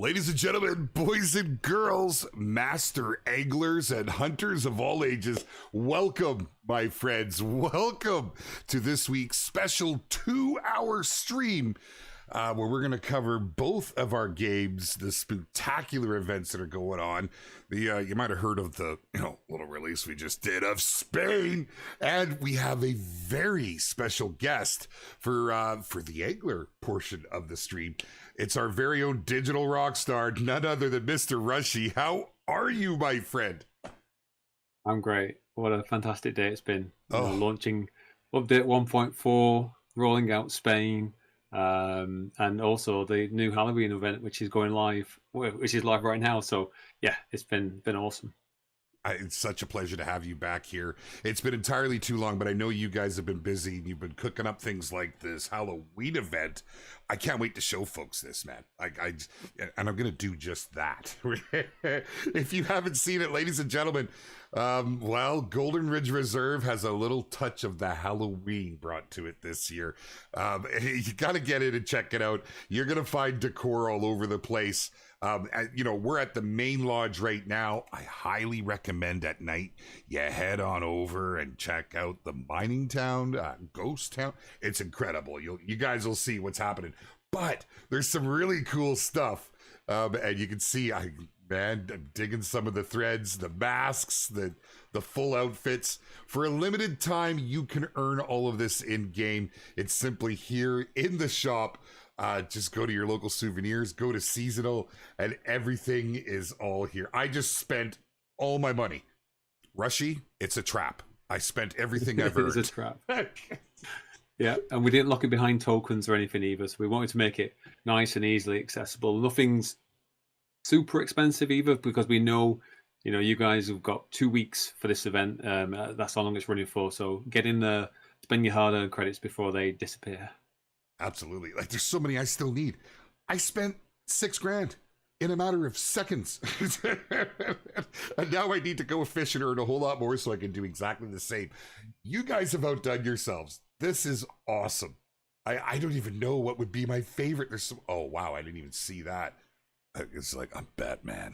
Ladies and gentlemen, boys and girls, master anglers and hunters of all ages, welcome, my friends. Welcome to this week's special 2-hour stream where we're going to cover both of our games, the Spooktacular events that are going on. You might have heard of the little release we just did of Spain, and we have a very special guest for the angler portion of the stream. It's our very own digital rock star, none other than Mr. Rushy. How are you, my friend? I'm great. What a fantastic day it's been. Launching update 1.4, rolling out Spain, and also the new Halloween event, which is going live, which is live right now. So yeah, it's been awesome. It's such a pleasure to have you back here. It's been entirely too long, but I know you guys have been busy and you've been cooking up things like this Halloween event. I can't wait to show folks this, man. And I'm going to do just that. If you haven't seen it, ladies and gentlemen, Golden Ridge Reserve has a little touch of the Halloween brought to it this year. You got to get in and check it out. You're going to find decor all over the place. We're at the main lodge right now. I highly recommend at night you head on over and check out the mining town, ghost town. It's incredible. You guys will see what's happening. But there's some really cool stuff, and you can see I'm digging some of the threads, the masks, the full outfits. For a limited time, you can earn all of this in game. It's simply here in the shop. Just go to your local souvenirs, go to seasonal, and everything is all here. I just spent all my money. Rushy, it's a trap. I spent everything I've earned. It's a trap. Yeah, and we didn't lock it behind tokens or anything either. So we wanted to make it nice and easily accessible. Nothing's super expensive either, because we know, you guys have got 2 weeks for this event. That's how long it's running for. So get in there, spend your hard-earned credits before they disappear. Absolutely. Like, there's so many I still need. I spent $6,000 in a matter of seconds. And now I need to go fish and earn a whole lot more so I can do exactly the same. You guys have outdone yourselves. This is awesome. I don't even know what would be my favorite. There's some, oh wow, I didn't even see that. It's like, I'm Batman.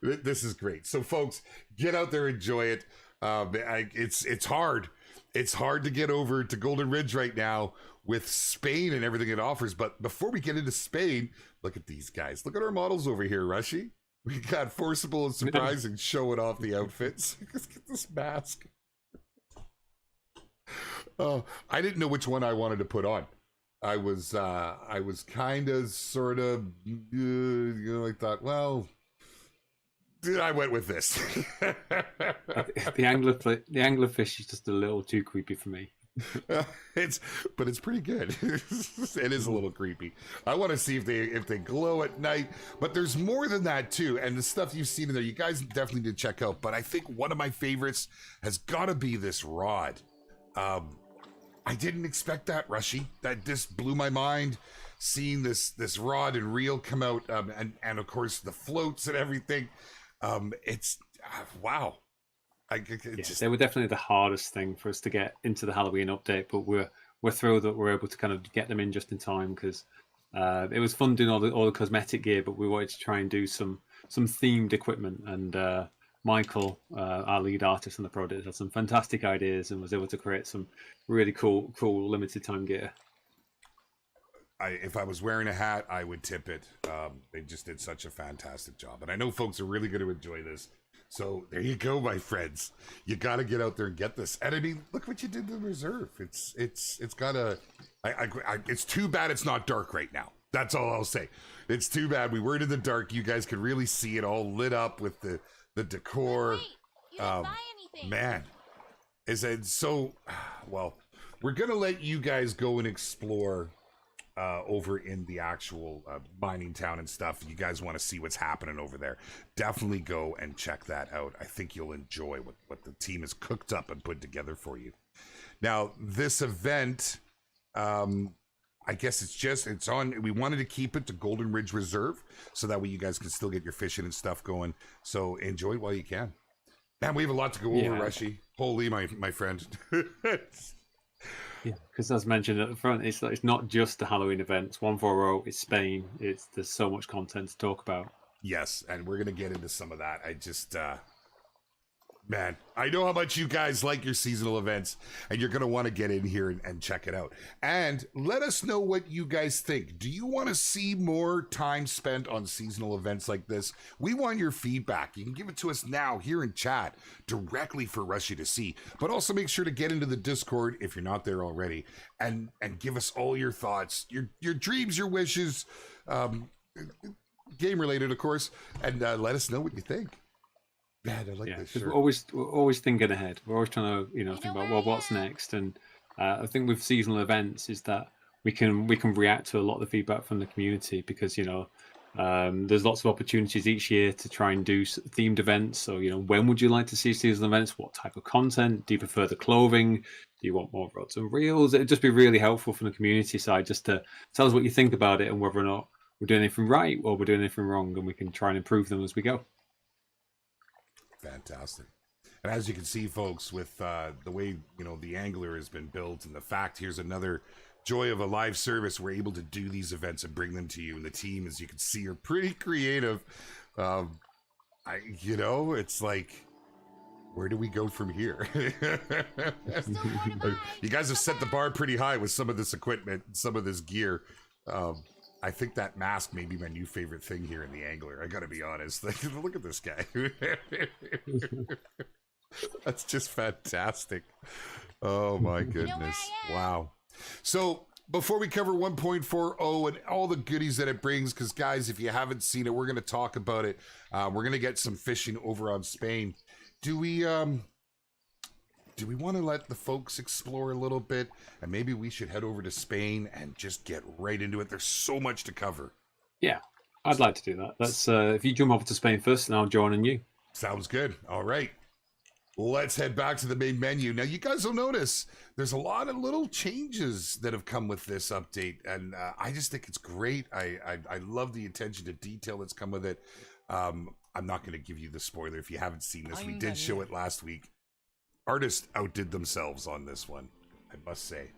This is great. So folks, get out there, enjoy it. It's hard. It's hard to get over to Golden Ridge right now with Spain and everything it offers. But before we get into Spain, look at these guys. Look at our models over here, Rushy. We got Forcible and Surprising showing off the outfits. Let's get this mask. Oh, I didn't know which one I wanted to put on. I was kind of, sort of, I thought, well, I went with this. The anglerfish is just a little too creepy for me. It's pretty good. It is a little creepy. I want to see if they glow at night, but there's more than that too. And the stuff you've seen in there, you guys definitely need to check out. But I think one of my favorites has got to be this rod. I didn't expect that, Rushy. That just blew my mind. Seeing this rod and reel come out, and of course the floats and everything. It's wow. They were definitely the hardest thing for us to get into the Halloween update, but we're thrilled that we're able to kind of get them in just in time, because it was fun doing all the cosmetic gear, but we wanted to try and do some themed equipment. And Michael, our lead artist on the project, had some fantastic ideas and was able to create some really cool limited time gear. If I was wearing a hat, I would tip it. They just did such a fantastic job. And I know folks are really going to enjoy this. So there you go, my friends. You got to get out there and get this. And I mean, look what you did to the reserve. It's got a... it's too bad it's not dark right now. That's all I'll say. It's too bad. We were in the dark. You guys could really see it all lit up with the decor. Wait, you didn't buy anything. Man. So... Well, we're going to let you guys go and explore... over in the actual mining town and stuff. You guys want to see what's happening over there, definitely go and check that out. I think you'll enjoy what the team has cooked up and put together for you. Now, this event, I guess it's on. We wanted to keep it to Golden Ridge Reserve, so that way you guys can still get your fishing and stuff going. So enjoy it while you can. Man, we have a lot to go over, Rushy. Holy, my friend. Yeah, because as mentioned at the front, it's not just the Halloween events. 140, it's Spain. There's so much content to talk about. Yes, and we're gonna get into some of that. I just man, I know how much you guys like your seasonal events, and you're going to want to get in here and check it out. And let us know what you guys think. Do you want to see more time spent on seasonal events like this? We want your feedback. You can give it to us now here in chat directly for Rushy to see. But also make sure to get into the Discord if you're not there already, and give us all your thoughts, your dreams, your wishes, game related, of course, and let us know what you think. Man, I like this shirt. We're always thinking ahead. We're always trying to, think about, well, what's next? And I think with seasonal events is that we can react to a lot of the feedback from the community, because there's lots of opportunities each year to try and do themed events. So when would you like to see seasonal events? What type of content? Do you prefer the clothing? Do you want more rods and reels? It'd just be really helpful from the community side, just to tell us what you think about it and whether or not we're doing anything right or we're doing anything wrong, and we can try and improve them as we go. Fantastic. And as you can see, folks, with the way the angler has been built, and the fact, here's another joy of a live service, we're able to do these events and bring them to you. And the team, as you can see, are pretty creative. It's like, where do we go from here? You guys have set the bar pretty high with some of this equipment, some of this gear. I think that mask may be my new favorite thing here in the angler. I gotta be honest. Look at this guy. That's just fantastic. Oh my goodness. Wow. So before we cover 1.40 and all the goodies that it brings, because guys, if you haven't seen it, we're going to talk about it. We're going to get some fishing over on Spain. Do we want to let the folks explore a little bit, and maybe we should head over to Spain and just get right into it? There's so much to cover. Yeah, I'd like to do that. Let's if you jump over to Spain first, and I'll join in you. Sounds good. All right. Let's head back to the main menu. Now, you guys will notice there's a lot of little changes that have come with this update, and I just think it's great. I love the attention to detail that's come with it. I'm not going to give you the spoiler if you haven't seen this. We did show it last week. Artists outdid themselves on this one, I must say.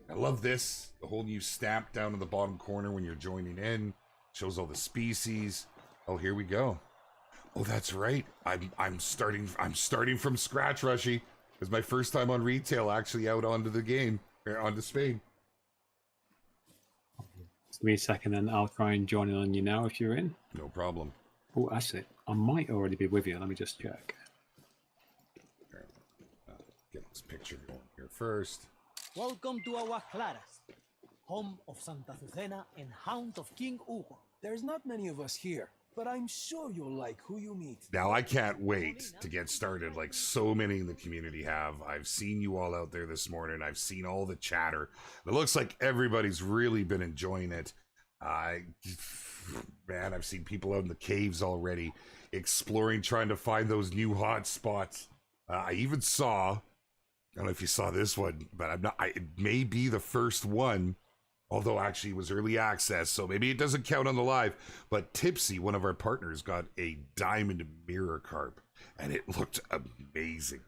I love this. The whole new stamp down in the bottom corner when you're joining in. Shows all the species. Oh, here we go. Oh, that's right. I'm starting from scratch, Rushy. It's my first time on retail, actually out onto the game, or onto Spain. Just give me a second, and I'll try and join in on you now if you're in. No problem. Oh, actually, I might already be with you. Let me just check. Get this picture going here first. Welcome to Aguas Claras, home of Santa Azucena and hound of King Hugo. There's not many of us here, but I'm sure you'll like who you meet. Now, I can't wait to get started like so many in the community have. I've seen you all out there this morning. I've seen all the chatter. It looks like everybody's really been enjoying it. Man, I've seen people out in the caves already exploring, trying to find those new hot spots. I even saw, I don't know if you saw this one, but it may be the first one, although actually it was early access, so maybe it doesn't count on the live. But Tipsy, one of our partners, got a diamond mirror carp, and it looked amazing.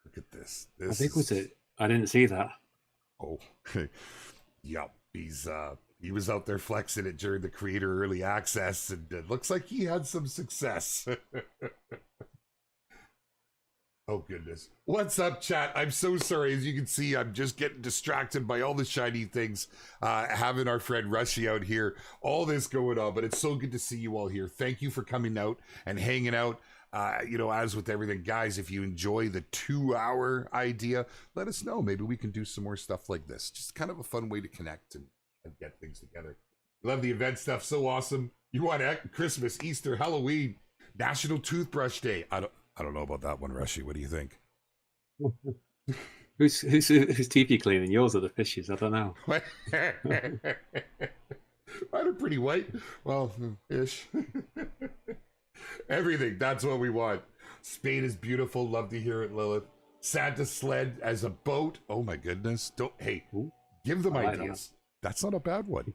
Look at this. How big was it? I didn't see that. Oh, yep. He was out there flexing it during the creator early access, and it looks like he had some success. Oh, goodness. What's up, chat? I'm so sorry. As you can see, I'm just getting distracted by all the shiny things. Having our friend Rushy out here. All this going on, but it's so good to see you all here. Thank you for coming out and hanging out. As with everything, guys, if you enjoy the 2-hour idea, let us know. Maybe we can do some more stuff like this. Just kind of a fun way to connect and get things together. Love the event stuff. So awesome. You want Christmas, Easter, Halloween, National Toothbrush Day. I don't know about that one, Rushy. What do you think? Whose teeth you cleaning? Yours or the fish's? I don't know. Mine are pretty white. Well, ish. Everything. That's what we want. Spain is beautiful. Love to hear it, Lilith. Santa sled as a boat. Oh my goodness. Give them ideas. That's not a bad one.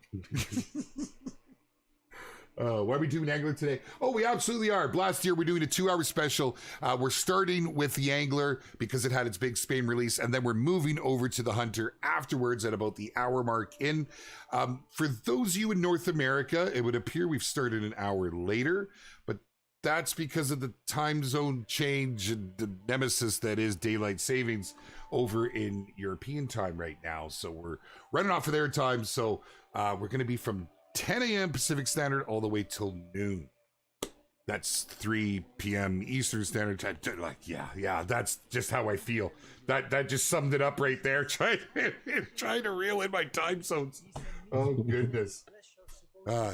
What are we doing angler today? Oh, we absolutely are. Blast here. We're doing a 2-hour special. We're starting with the angler because it had its big Spain release, and then we're moving over to the hunter afterwards at about the hour mark in. For those of you in North America, it would appear we've started an hour later, but that's because of the time zone change and the nemesis that is daylight savings over in European time right now. So we're running off of their time. So we're going to be from 10 a.m. Pacific Standard all the way till noon. That's 3 p.m. Eastern Standard Time. Like, yeah, that's just how I feel. That just summed it up right there. Trying to reel in my time zones. Oh, goodness.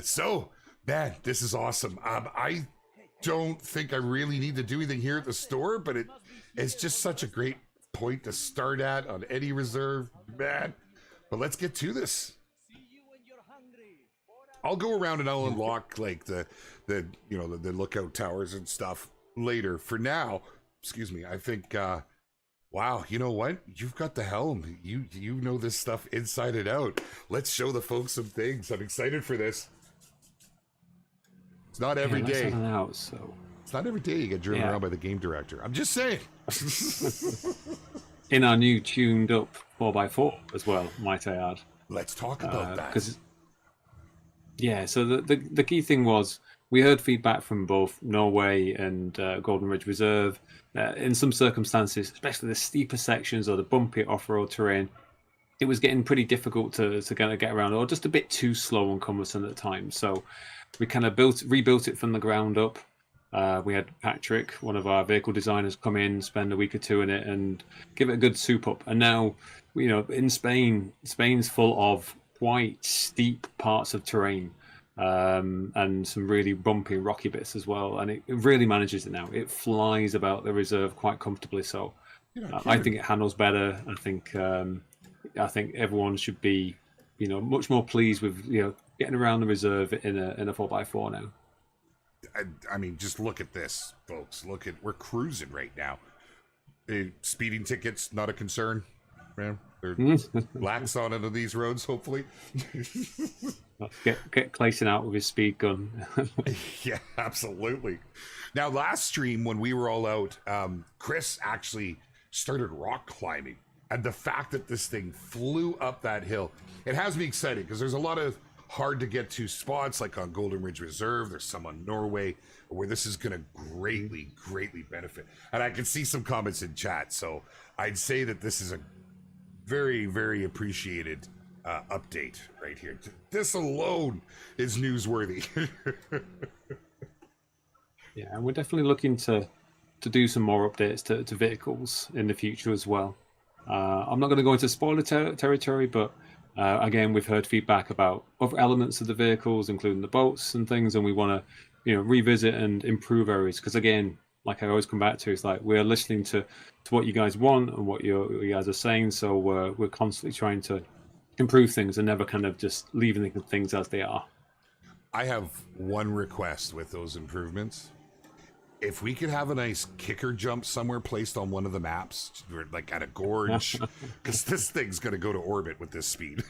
So, man, this is awesome. I don't think I really need to do anything here at the store, but it's just such a great point to start at on any reserve, man. But let's get to this. I'll go around and I'll unlock like the lookout towers and stuff later. For now, excuse me, I think wow, you know what? You've got the helm. You know this stuff inside and out. Let's show the folks some things. I'm excited for this. It's not every day. It's not every day you get driven around by the game director. I'm just saying. In our new tuned up 4x4 as well, might I add. Let's talk about that. Yeah, so the key thing was we heard feedback from both Norway and Golden Ridge Reserve. In some circumstances, especially the steeper sections or the bumpy off-road terrain, it was getting pretty difficult to kind of get around, or just a bit too slow and cumbersome at the time. So we kind of rebuilt it from the ground up. We had Patrick, one of our vehicle designers, come in, spend a week or two in it, and give it a good soup up. And now, in Spain's full of quite steep parts of terrain, and some really bumpy, rocky bits as well. And it really manages it now. It flies about the reserve quite comfortably. So I think it handles better. I think everyone should be, much more pleased with getting around the reserve in a 4x4 now. I mean, just look at this, folks. We're cruising right now. Speeding tickets, not a concern, man. They're lax on into these roads, hopefully. Get Clayton out with his speed gun. Yeah, absolutely. Now, last stream when we were all out, Chris actually started rock climbing, and the fact that this thing flew up that hill, it has me excited because there's a lot of hard to get to spots like on Golden Ridge Reserve. There's some on Norway where this is going to greatly benefit. And I can see some comments in chat, so I'd say that this is a very, very appreciated update right here. This alone is newsworthy. Yeah, and we're definitely looking to do some more updates to vehicles in the future as well. I'm not going to go into spoiler territory, but again, we've heard feedback about other elements of the vehicles, including the boats and things, and we want to revisit and improve areas. Because again, like I always come back to, it's like we're listening to what you guys want and what you guys are saying. So we're constantly trying to improve things and never kind of just leaving things as they are. I have one request with those improvements. If we could have a nice kicker jump somewhere placed on one of the maps, like at a gorge, because this thing's going to go to orbit with this speed.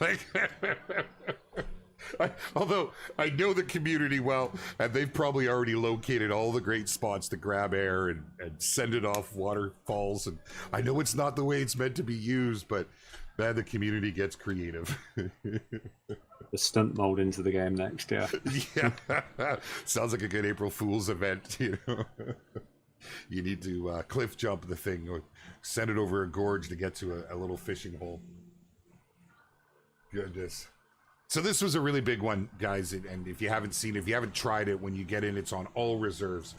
Although I know the community well, and they've probably already located all the great spots to grab air and send it off waterfalls. And I know it's not the way it's meant to be used, but man, the community gets creative. The stunt mode into the game next, yeah. Yeah, sounds like a good April Fool's event. You need to cliff jump the thing or send it over a gorge to get to a little fishing hole. Goodness. So this was a really big one, guys, and if you haven't seen it, if you haven't tried it, when you get in, it's on all reserves,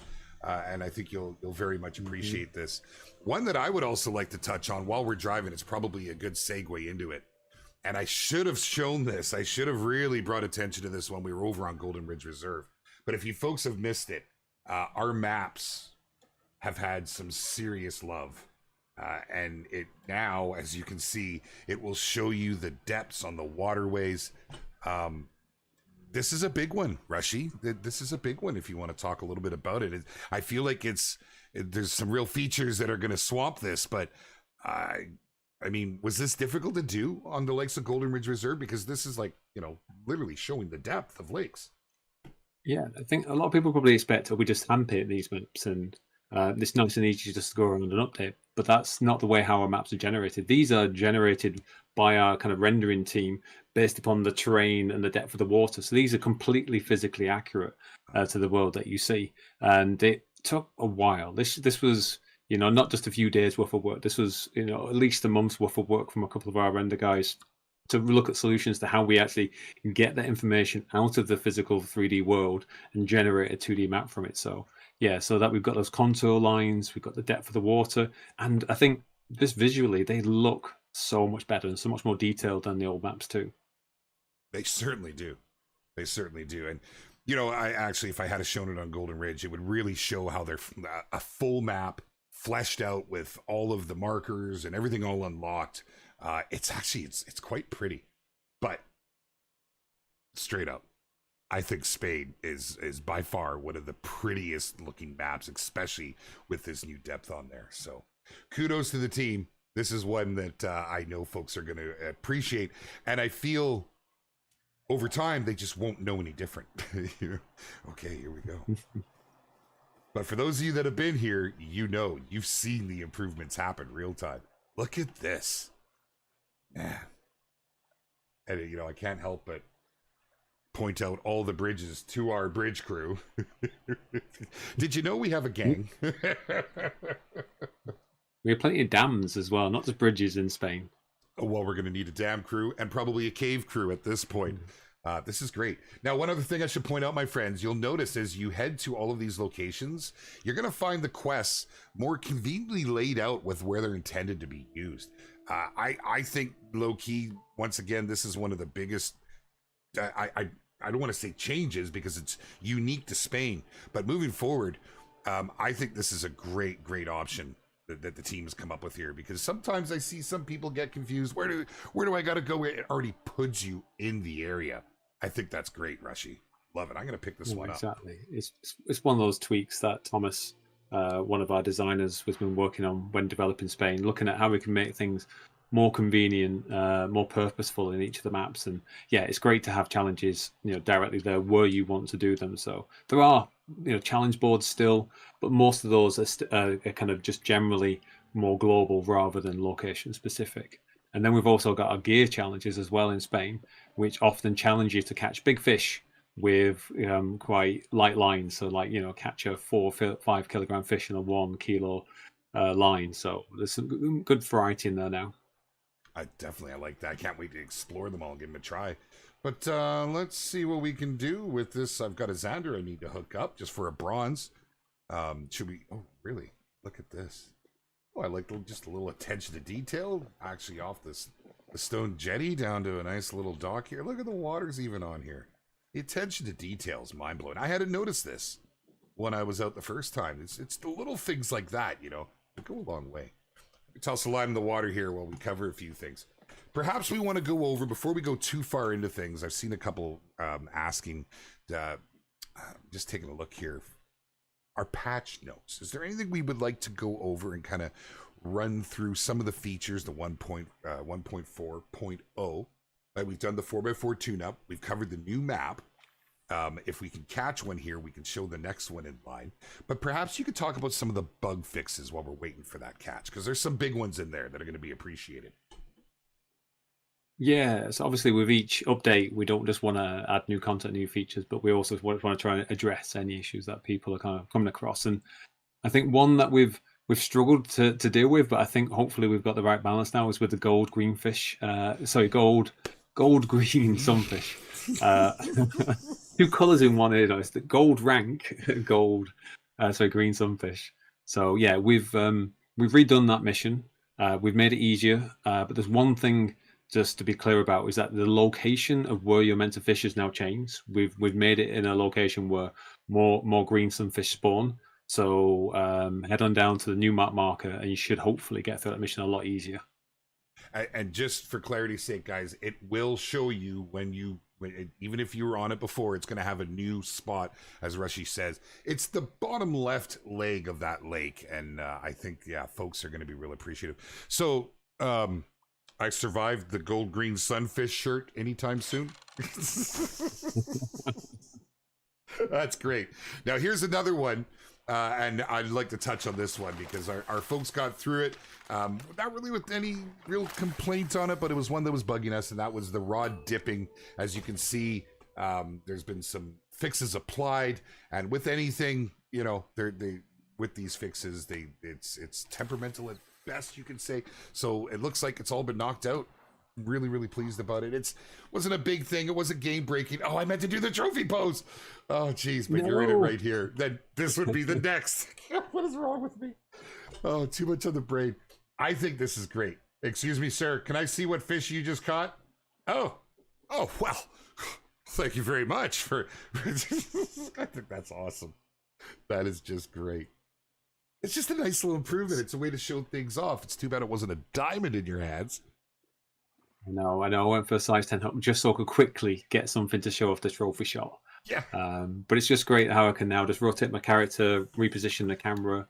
and I think you'll very much appreciate this. One that I would also like to touch on while we're driving, it's probably a good segue into it, and I should have shown this. I should have really brought attention to this when we were over on Golden Ridge Reserve, but if you folks have missed it, our maps have had some serious love. And it now, as you can see, it will show you the depths on the waterways. This is a big one, Rushy. This is a big one if you want to talk a little bit about it. I feel like there's some real features that are going to swamp this, but I mean, was this difficult to do on the lakes of Golden Ridge Reserve? Because this is like, literally showing the depth of lakes. Yeah, I think a lot of people probably expect, oh, we just hand paint these maps and it's nice and easy just to go around and update. But that's not the way how our maps are generated. These are generated by our kind of rendering team based upon the terrain and the depth of the water. So these are completely physically accurate to the world that you see. And it took a while. This was, you know, not just a few days worth of work. This was, you know, at least a month's worth of work from a couple of our render guys to look at solutions to how we actually get that information out of the physical 3D world and generate a 2D map from it. So yeah, so that we've got those contour lines, we've got the depth of the water, and I think just visually they look so much better and so much more detailed than the old maps too. They certainly do. They certainly do. And you know, I actually, if I had shown it on Golden Ridge, it would really show how they're a full map fleshed out with all of the markers and everything all unlocked. It's actually it's quite pretty, but straight up, I think Spain is by far one of the prettiest looking maps, especially with this new depth on there. So kudos to the team. This is one that I know folks are going to appreciate, and I feel over time they just won't know any different. You know? Okay, here we go. But for those of you that have been here, you know, you've seen the improvements happen real time. Look at this. Man. And, you know, I can't help but point out all the bridges to our bridge crew. Did you know we have a gang? We have plenty of dams as well, not just bridges in Spain. Well, we're going to need a dam crew and probably a cave crew at this point. This is great. Now, one other thing I should point out, my friends, you'll notice as you head to all of these locations, you're going to find the quests more conveniently laid out with where they're intended to be used. I think low-key, once again, this is one of the biggest, I don't want to say changes because it's unique to Spain, but moving forward, I think this is a great option that the team has come up with here, because sometimes I see some people get confused. Where do I got to go? It already puts you in the area. I think that's great, Rushy. Love it. I'm going to pick this one up. Exactly. It's one of those tweaks that Thomas, one of our designers, has been working on when developing Spain, looking at how we can make things more convenient, more purposeful in each of the maps. And yeah, it's great to have challenges, you know, directly there where you want to do them. So there are, you know, challenge boards still, but most of those are kind of just generally more global rather than location specific. And then we've also got our gear challenges as well in Spain, which often challenge you to catch big fish with quite light lines. So like, you know, catch a 4 or 5 kilogram fish in a 1 kilo line. So there's some good variety in there now. I like that. I can't wait to explore them all and give them a try. But let's see what we can do with this. I've got a Xander I need to hook up just for a bronze. Should we? Oh, really? Look at this. Oh, I like just a little attention to detail. Actually, off the stone jetty down to a nice little dock here. Look at the water's even on here. The attention to detail is mind blowing. I hadn't noticed this when I was out the first time. It's the little things like that, you know, that go a long way. Toss a line in the water here while we cover a few things. Perhaps we want to go over, before we go too far into things, I've seen a couple asking, just taking a look here, our patch notes. Is there anything we would like to go over and kind of run through some of the features, the 1.4.0? Right, we've done the 4x4 tune-up. We've covered the new map. If we can catch one here, we can show the next one in line. But perhaps you could talk about some of the bug fixes while we're waiting for that catch, because there's some big ones in there that are going to be appreciated. Yeah, so obviously with each update, we don't just want to add new content, new features, but we also want to try and address any issues that people are kind of coming across. And I think one that we've struggled to deal with, but I think hopefully we've got the right balance now, is with the gold green green sunfish. 2 colors in one here. It's the gold rank green sunfish. So yeah, we've redone that mission. We've made it easier, but there's one thing just to be clear about, is that the location of where you're meant to fish has now changed. We've made it in a location where more green sunfish spawn. So head on down to the new map marker, and you should hopefully get through that mission a lot easier. And just for clarity's sake, guys, it will show you even if you were on it before, it's going to have a new spot, as Rushy says. It's the bottom left leg of that lake, and I think, yeah, folks are going to be real appreciative. So, I survived the gold green sunfish shirt anytime soon? That's great. Now here's another one, and I'd like to touch on this one because our folks got through it, not really with any real complaint on it, but it was one that was bugging us, and that was the rod dipping. As you can see, there's been some fixes applied, and with anything, you know, with these fixes, it's temperamental at best, you can say. So it looks like it's all been knocked out. Really, really pleased about it. It wasn't a big thing. It wasn't game breaking. Oh, I meant to do the trophy pose. Oh, geez, but you're in it right here. Then this would be the next. What is wrong with me? Oh, too much on the brain. I think this is great. Excuse me, sir. Can I see what fish you just caught? Oh, well. Thank you very much for. I think that's awesome. That is just great. It's just a nice little improvement. It's a way to show things off. It's too bad it wasn't a diamond in your hands. I know. I went for a size 10 hook just so I could quickly get something to show off the trophy shot. Yeah. But it's just great how I can now just rotate my character, reposition the camera.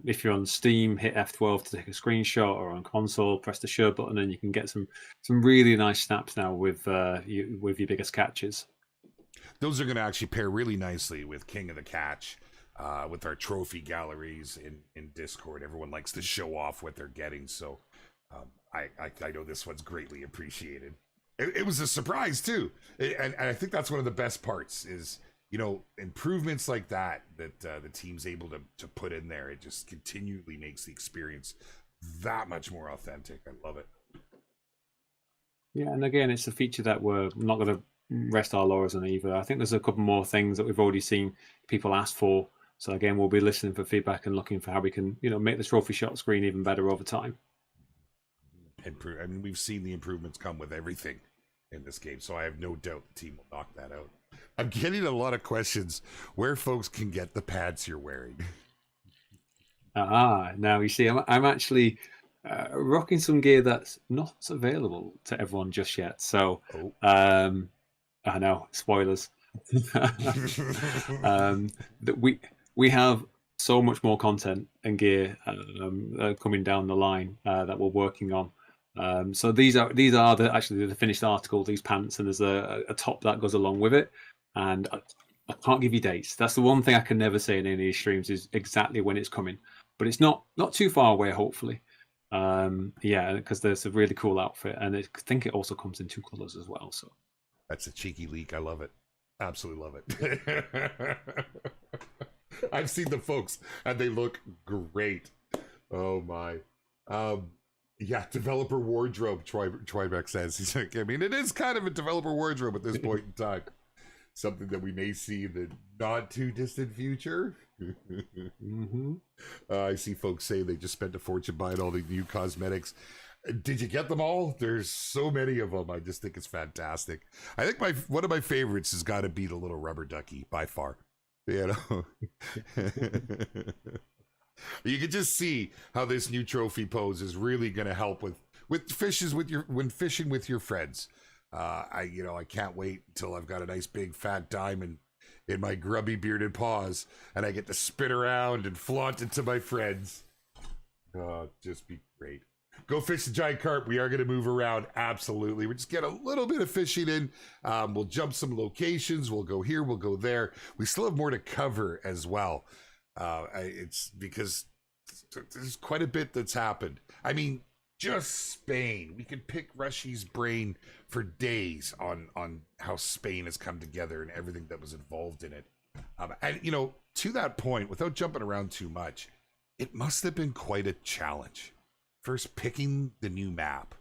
If you're on Steam, hit F12 to take a screenshot, or on console, press the share button, and you can get some really nice snaps now with your biggest catches. Those are going to actually pair really nicely with King of the Catch, with our trophy galleries in Discord. Everyone likes to show off what they're getting, so I know this one's greatly appreciated. It was a surprise too, and I think that's one of the best parts is, you know, improvements like that the team's able to put in there. It just continually makes the experience that much more authentic. I love it. Yeah, and again, it's a feature that we're not going to rest our laurels on either. I think there's a couple more things that we've already seen people ask for. So again, we'll be listening for feedback and looking for how we can, you know, make the trophy shot screen even better over time. I mean, we've seen the improvements come with everything in this game, so I have no doubt the team will knock that out. I'm getting a lot of questions where folks can get the pads you're wearing. Now you see, I'm actually rocking some gear that's not available to everyone just yet. So, I know, spoilers. That we have so much more content and gear coming down the line that we're working on. So these are actually the finished article, these pants, and there's a top that goes along with it. And I can't give you dates. That's the one thing I can never say in any of these streams is exactly when it's coming. But it's not too far away, hopefully. Yeah, because there's a really cool outfit, and I think it also comes in 2 colors as well. So that's a cheeky leak. I love it. Absolutely love it. I've seen the folks, and they look great. Oh my. Yeah, developer wardrobe, Tribeck says. He's like, I mean, it is kind of a developer wardrobe at this point in time. Something that we may see in the not too distant future. I see folks say they just spent a fortune buying all the new cosmetics. Did you get them all? There's so many of them. I just think it's fantastic. I think one of my favorites has got to be the little rubber ducky by far. You know, you can just see how this new trophy pose is really going to help with fishes when fishing with your friends. I can't wait until I've got a nice big fat diamond in my grubby bearded paws and I get to spin around and flaunt it to my friends. Just be great. Go fish the giant carp. We are going to move around. Absolutely. We'll just get a little bit of fishing in. We'll jump some locations. We'll go here. We'll go there. We still have more to cover as well. It's because there's quite a bit that's happened. I mean, just Spain. We could pick Rushy's brain for days on how Spain has come together and everything that was involved in it. And, you know, to that point, without jumping around too much, it must have been quite a challenge. First picking the new map,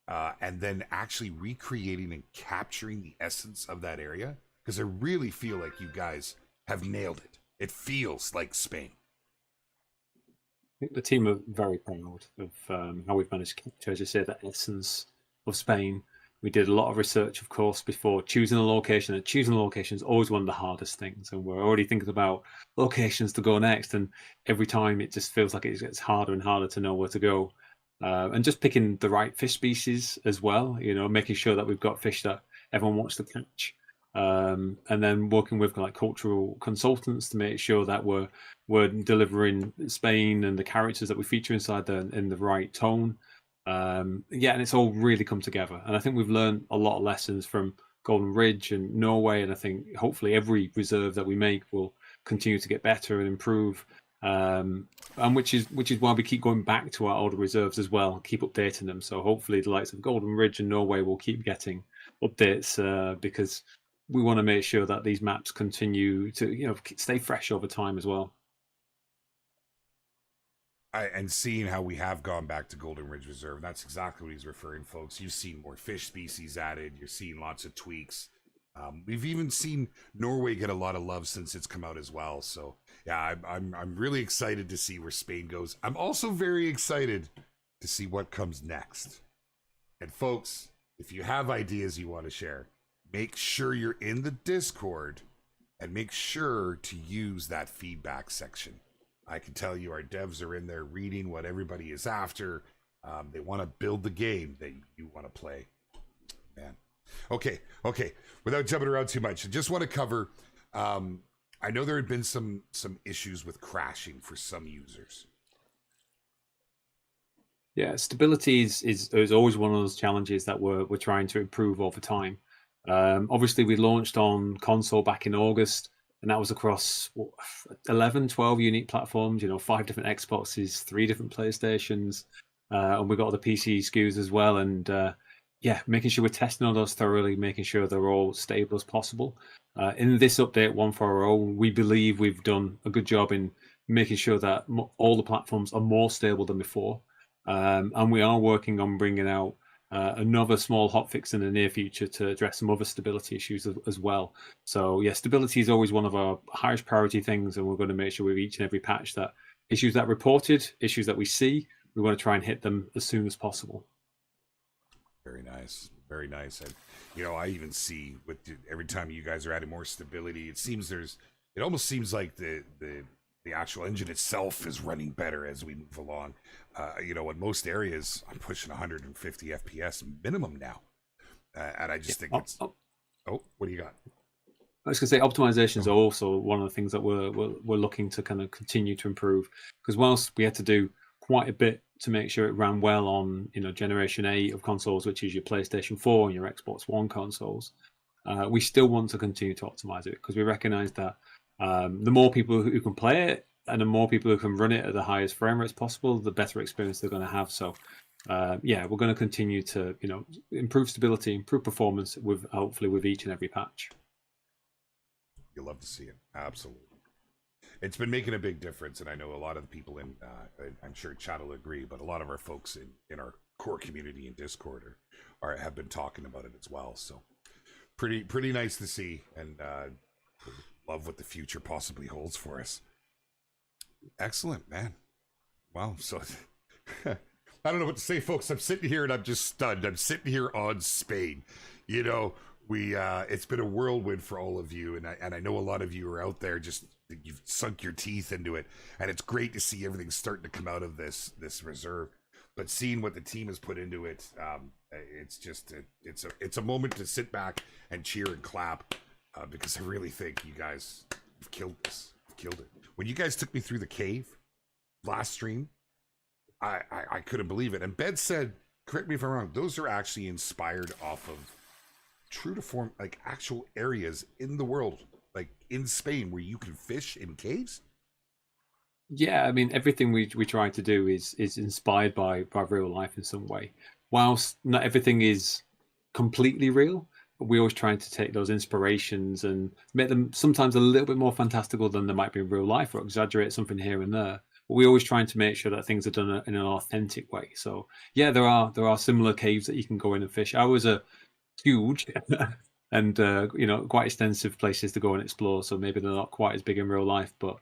and then actually recreating and capturing the essence of that area. Because I really feel like you guys have nailed it. It feels like Spain. I think the team are very proud of how we've managed to capture, as you say, that essence of Spain. We did a lot of research, of course, before choosing a location. And choosing a location is always one of the hardest things. And we're already thinking about locations to go next. And every time it just feels like it gets harder and harder to know where to go. And just picking the right fish species as well, you know, making sure that we've got fish that everyone wants to catch. And then working with like cultural consultants to make sure that we're delivering Spain and the characters that we feature inside there in the right tone. And it's all really come together. And I think we've learned a lot of lessons from Golden Ridge and Norway, and I think hopefully every reserve that we make will continue to get better and improve. And which is why we keep going back to our older reserves as well, keep updating them. So hopefully the likes of Golden Ridge and Norway will keep getting updates because we want to make sure that these maps continue to stay fresh over time as well. And seeing how we have gone back to Golden Ridge Reserve, that's exactly what he's referring, folks. You've seen more fish species added. You're seeing lots of tweaks. We've even seen Norway get a lot of love since it's come out as well. So yeah, I'm really excited to see where Spain goes. I'm also very excited to see what comes next. And folks, if you have ideas you want to share, make sure you're in the Discord and make sure to use that feedback section. I can tell you our devs are in there reading what everybody is after. They want to build the game that you want to play. Man. Okay. Without jumping around too much, I just want to cover, I know there had been some issues with crashing for some users. Yeah, stability is always one of those challenges that we're trying to improve over time. Obviously, we launched on console back in August, and that was across 11, 12 unique platforms, 5 different Xboxes, 3 different PlayStations, and we got the PC SKUs as well. And making sure we're testing all those thoroughly, making sure they're all stable as possible. In this update 1.4.0, we believe we've done a good job in making sure that all the platforms are more stable than before. And we are working on bringing out another small hotfix in the near future to address some other stability issues as well. So yeah, stability is always one of our highest priority things, and we're going to make sure with each and every patch that issues that reported, issues that we see, we want to try and hit them as soon as possible. Very nice. And I even see with every time you guys are adding more stability, it almost seems like the actual engine itself is running better as we move along. In most areas, I'm pushing 150 FPS minimum now. And I just think it's... Oh, what do you got? I was going to say optimizations are also one of the things that we're looking to kind of continue to improve, because whilst we had to do quite a bit to make sure it ran well on generation 8 of consoles, which is your PlayStation 4 and your Xbox One consoles, we still want to continue to optimize it, because we recognize that the more people who can play it and the more people who can run it at the highest frame rates possible, the better experience they're going to have. So we're going to continue to improve stability, improve performance hopefully with each and every patch. You'll love to see it. Absolutely. It's been making a big difference, and I know a lot of the people in I'm sure chat will agree, but a lot of our folks in our core community in Discord have been talking about it as well. So pretty nice to see, and love what the future possibly holds for us. Excellent, man. Wow. So I don't know what to say, folks. I'm sitting here and I'm just stunned. I'm sitting here on Spain. It's been a whirlwind for all of you, and I know a lot of you are out there just you've sunk your teeth into it, and it's great to see everything starting to come out of this reserve. But seeing what the team has put into it, it's a moment to sit back and cheer and clap, because I really think you guys have killed this. You've killed it. When you guys took me through the cave last stream, I couldn't believe it. And Ben said, correct me if I'm wrong, those are actually inspired off of true to form, like actual areas in the world, like in Spain, where you can fish in caves. Yeah, I mean, everything we try to do is inspired by real life in some way. Whilst not everything is completely real, we always try to take those inspirations and make them sometimes a little bit more fantastical than they might be in real life, or exaggerate something here and there. But we're always trying to make sure that things are done in an authentic way. So yeah, there are similar caves that you can go in and fish. Ours are huge and quite extensive places to go and explore. So maybe they're not quite as big in real life, but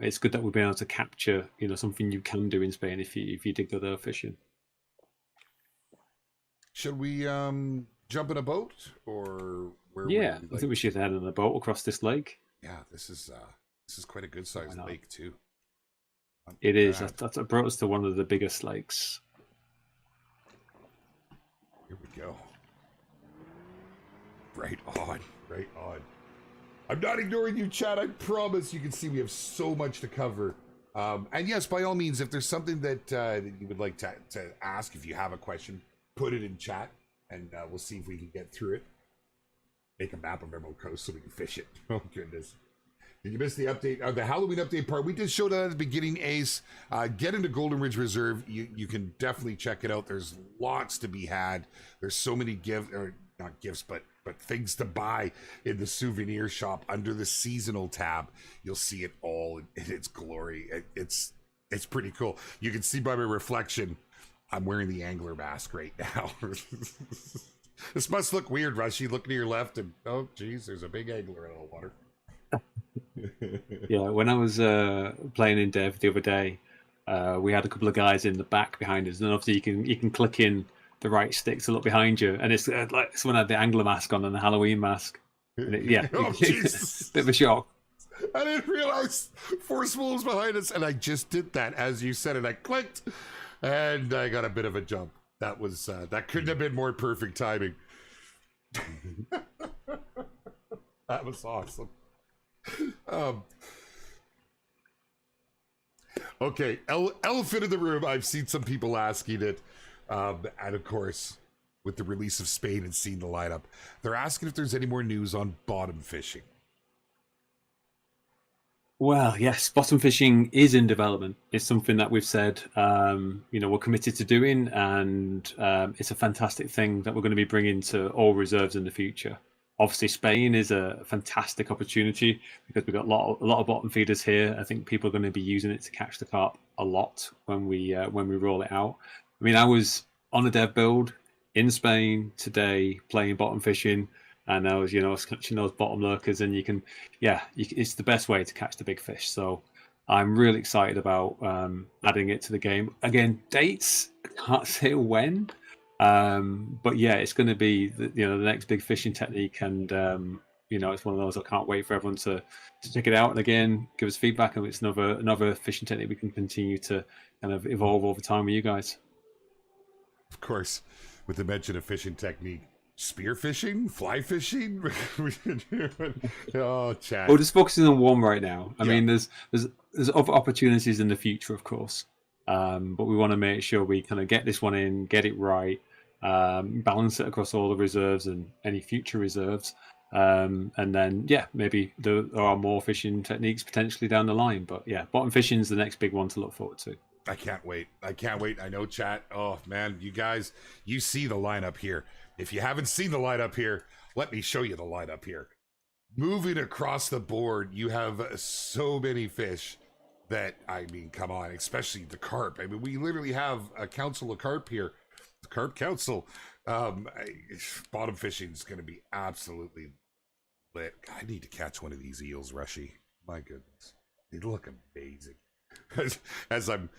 it's good that we've been able to capture something you can do in Spain if you did go there fishing. Should we jump in a boat, or where? Yeah, I think we should head on a boat across this lake. Yeah, this is quite a good sized lake too. It is. That brought us to one of the biggest lakes. Here we go. Right on. I'm not ignoring you, chat. I promise. You can see we have so much to cover. And yes, by all means, if there's something that you would like to ask, if you have a question, put it in chat, and we'll see if we can get through it. make a map of Emerald Coast so we can fish it. Oh goodness. Did you miss the update? The Halloween update part? We did show that at the beginning, Ace. Get into Golden Ridge Reserve. You can definitely check it out. There's lots to be had. There's so many not gifts, but things to buy in the souvenir shop under the seasonal tab. You'll see it all in its glory. It's pretty cool. You can see by my reflection, I'm wearing the angler mask right now. This must look weird, Rushy. Look to your left and, oh, geez, there's a big angler in the water. Yeah, when I was playing in Dev the other day, we had a couple of guys in the back behind us, and obviously you can click in the right stick to look behind you, and it's like someone had the angler mask on and the Halloween mask. And Oh, bit of a shock. I didn't realize Force Wolves behind us, and I just did that as you said it. I clicked, and I got a bit of a jump. That was that couldn't have been more perfect timing. That was awesome. Okay, elephant in the room. I've seen some people asking it, and of course, with the release of Spain and seeing the lineup, they're asking if there's any more news on bottom fishing. Well, yes, bottom fishing is in development. It's something that we've said, we're committed to doing, and it's a fantastic thing that we're going to be bringing to all reserves in the future. Obviously, Spain is a fantastic opportunity because we've got a lot of bottom feeders here. I think people are going to be using it to catch the carp a lot when we roll it out. I mean, I was on a dev build in Spain today playing bottom fishing, and I was catching those bottom lurkers, and it's the best way to catch the big fish. So I'm really excited about adding it to the game. Again, dates, I can't say when. But yeah, it's going to be the next big fishing technique, and it's one of those I can't wait for everyone to check it out and again give us feedback, and it's another fishing technique we can continue to kind of evolve over time with you guys. Of course, with the mention of fishing technique, spear fishing, fly fishing. Oh, chat. We're just focusing on one right now. I mean, there's other opportunities in the future, of course, but we want to make sure we kind of get this one in, get it right. Balance it across all the reserves and any future reserves, and then maybe there are more fishing techniques potentially down the line, but bottom fishing is the next big one to look forward to. I can't wait. I know, chat. Oh man, you guys, you see the lineup here. If you haven't seen the lineup here, let me show you the lineup here. Moving across the board, you have so many fish that, I mean, come on, especially the carp. I mean, we literally have a council of carp here. The Carp Council. Bottom fishing is going to be absolutely lit. I need to catch one of these eels, Rushy. My goodness, they look amazing. As I'm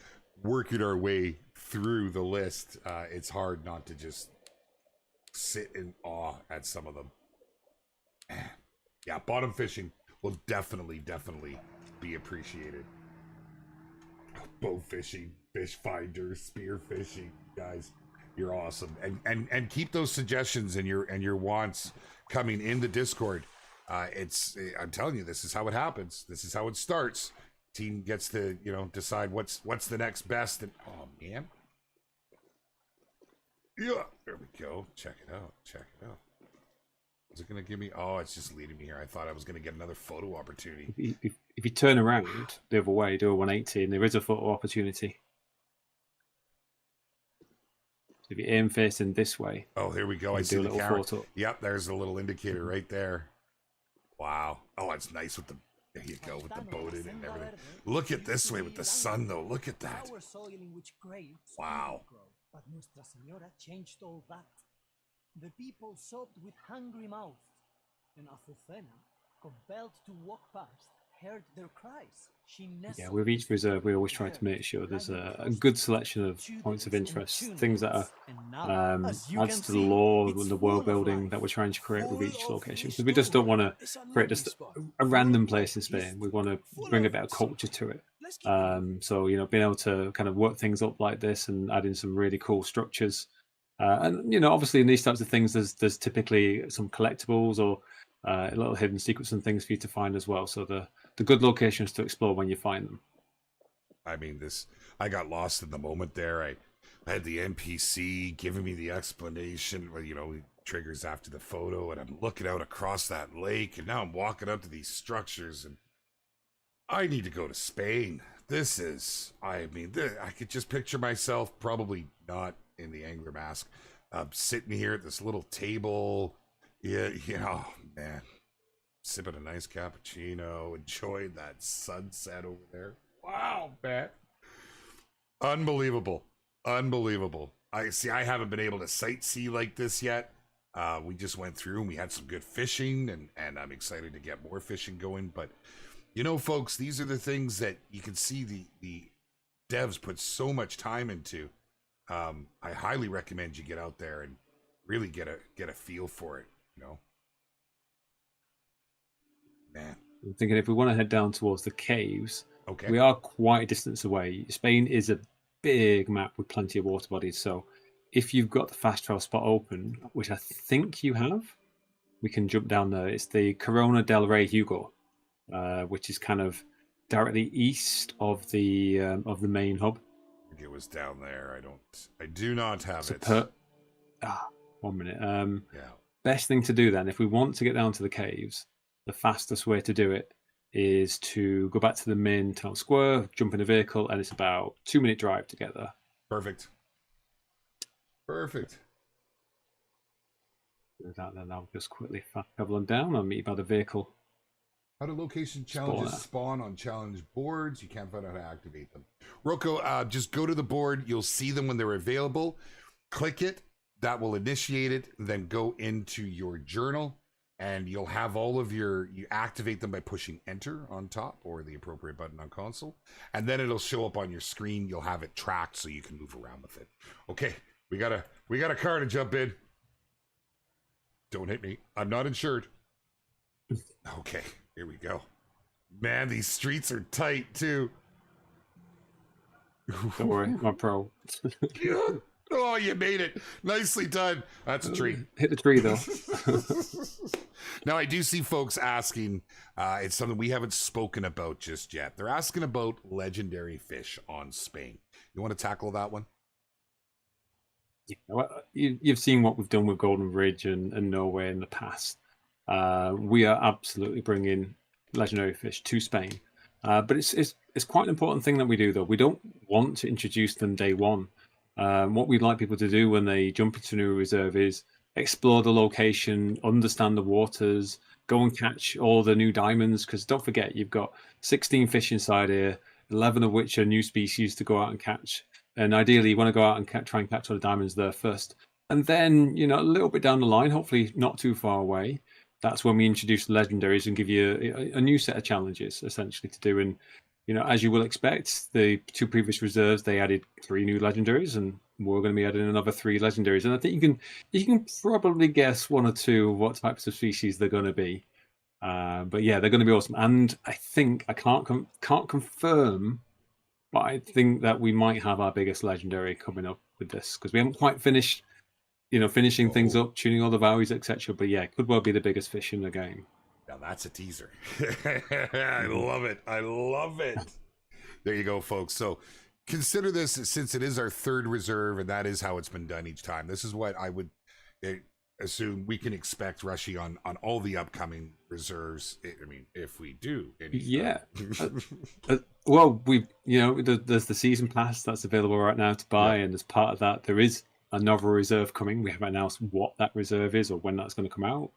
working our way through the list, it's hard not to just sit in awe at some of them. Yeah, bottom fishing will definitely be appreciated. Bow fishing, fish finder, spear fishing, guys. You're awesome, and keep those suggestions and your wants coming in the Discord. I'm telling you, this is how it happens. This is how it starts. Team gets to decide what's the next best. And oh man, yeah, there we go. Check it out. Is it gonna give me? Oh, it's just leading me here. I thought I was gonna get another photo opportunity. If you turn around the other way, do a 180, and there is a photo opportunity. If you aim facing this way. Oh, here we go. I see the camera. Yep, there's a little indicator right there. Wow. Oh, it's nice with the. There you go, with the boat in and everything. Look at this way with the sun, though. Look at that. Wow. But Nuestra Señora changed all that. The people sobbed with hungry mouths, and Azucena, compelled to walk past, heard their cries. With each reserve, we always try to make sure there's a good selection of points of interest, things that are adds to the lore and the world building that we're trying to create with each location. Because we just don't want to create just a random place in Spain. We want to bring a bit of culture to it. So being able to kind of work things up like this and add in some really cool structures. And obviously in these types of things, there's typically some collectibles or little hidden secrets and things for you to find as well. So the good locations to explore when you find them. I mean, I got lost in the moment there. I had the NPC giving me the explanation. Well, triggers after the photo, and I'm looking out across that lake, and now I'm walking up to these structures, and I need to go to Spain. This is, I mean, I could just picture myself, probably not in the angler mask, sitting here at this little table. Yeah, oh man, sipping a nice cappuccino, enjoying that sunset over there. Wow, man. Unbelievable. Unbelievable. I haven't been able to sightsee like this yet. We just went through and we had some good fishing, and I'm excited to get more fishing going. But you know, folks, these are the things that you can see the devs put so much time into. I highly recommend you get out there and really get a feel for it, you know. Man. I'm thinking if we want to head down towards the caves, okay, we are quite a distance away. Spain is a big map with plenty of water bodies, so if you've got the fast travel spot open, which I think you have, we can jump down there. It's the Corona del Rey Hugo, which is kind of directly east of the main hub. I think it was down there. I do not have it. 1 minute. Yeah. Best thing to do then, if we want to get down to the caves, the fastest way to do it is to go back to the main town square, jump in a vehicle, and it's about 2-minute drive to get there. Perfect. Perfect. With that, then I'll just quickly fast travel on down. I'll meet you by the vehicle. How do location challenges spawn on challenge boards? You can't find out how to activate them. Rocco, just go to the board. You'll see them when they're available. Click it. That will initiate it. Then go into your journal. And you'll have all of you activate them by pushing enter on top or the appropriate button on console. And then it'll show up on your screen. You'll have it tracked so you can move around with it. Okay, we got a car to jump in. Don't hit me. I'm not insured. Okay, here we go. Man, these streets are tight too. Don't worry, my pro. Oh, you made it. Nicely done. That's a tree. Hit the tree, though. Now, I do see folks asking, it's something we haven't spoken about just yet. They're asking about legendary fish on Spain. You want to tackle that one? Yeah, well, you've seen what we've done with Golden Ridge and Norway in the past. We are absolutely bringing legendary fish to Spain. But it's quite an important thing that we do, though. We don't want to introduce them day one. What we'd like people to do when they jump into a new reserve is explore the location, understand the waters, go and catch all the new diamonds, because don't forget, you've got 16 fish inside here, 11 of which are new species to go out and catch. And ideally, you want to go out and try and catch all the diamonds there first. And then, you know, a little bit down the line, hopefully not too far away, that's when we introduce the legendaries and give you a new set of challenges, essentially, to do. And you know, as you will expect, the 2 previous reserves, they added 3 new legendaries, and we're going to be adding another 3 legendaries. And I think you can probably guess 1 or 2 what types of species they're going to be. But yeah, they're going to be awesome. And I think I can't confirm, but I think that we might have our biggest legendary coming up with this, because we haven't quite finished, you know, finishing things up, tuning all the values, etc. But yeah, it could well be the biggest fish in the game. Now that's a teaser. I love it. I love it. There you go, folks. So consider this, since it is our 3rd reserve, and that is how it's been done each time. This is what I would assume we can expect, Rushy, on all the upcoming reserves. I mean, if we do. Yeah. Well, there's the season pass that's available right now to buy, and as part of that, there is another reserve coming. We haven't announced what that reserve is or when that's going to come out.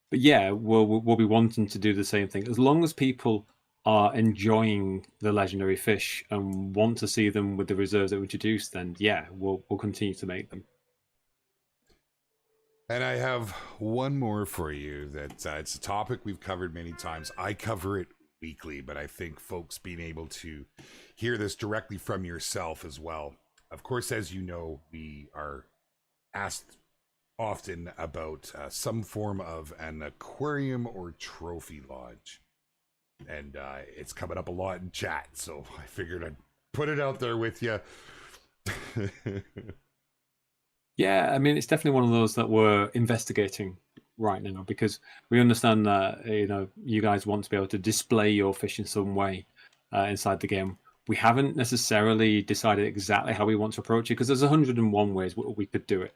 But yeah, we'll be wanting to do the same thing. As long as people are enjoying the legendary fish and want to see them with the reserves that we introduced, then yeah, we'll continue to make them. And I have one more for you that it's a topic we've covered many times. I cover it weekly, but I think folks being able to hear this directly from yourself as well. Of course, as you know, we are asked often about some form of an aquarium or trophy lodge, and it's coming up a lot in chat, so I figured I'd put it out there with you. Yeah, I mean, it's definitely one of those that we're investigating right now, because we understand that, you know, you guys want to be able to display your fish in some way inside the game. We haven't necessarily decided exactly how we want to approach it, because there's 101 ways we could do it.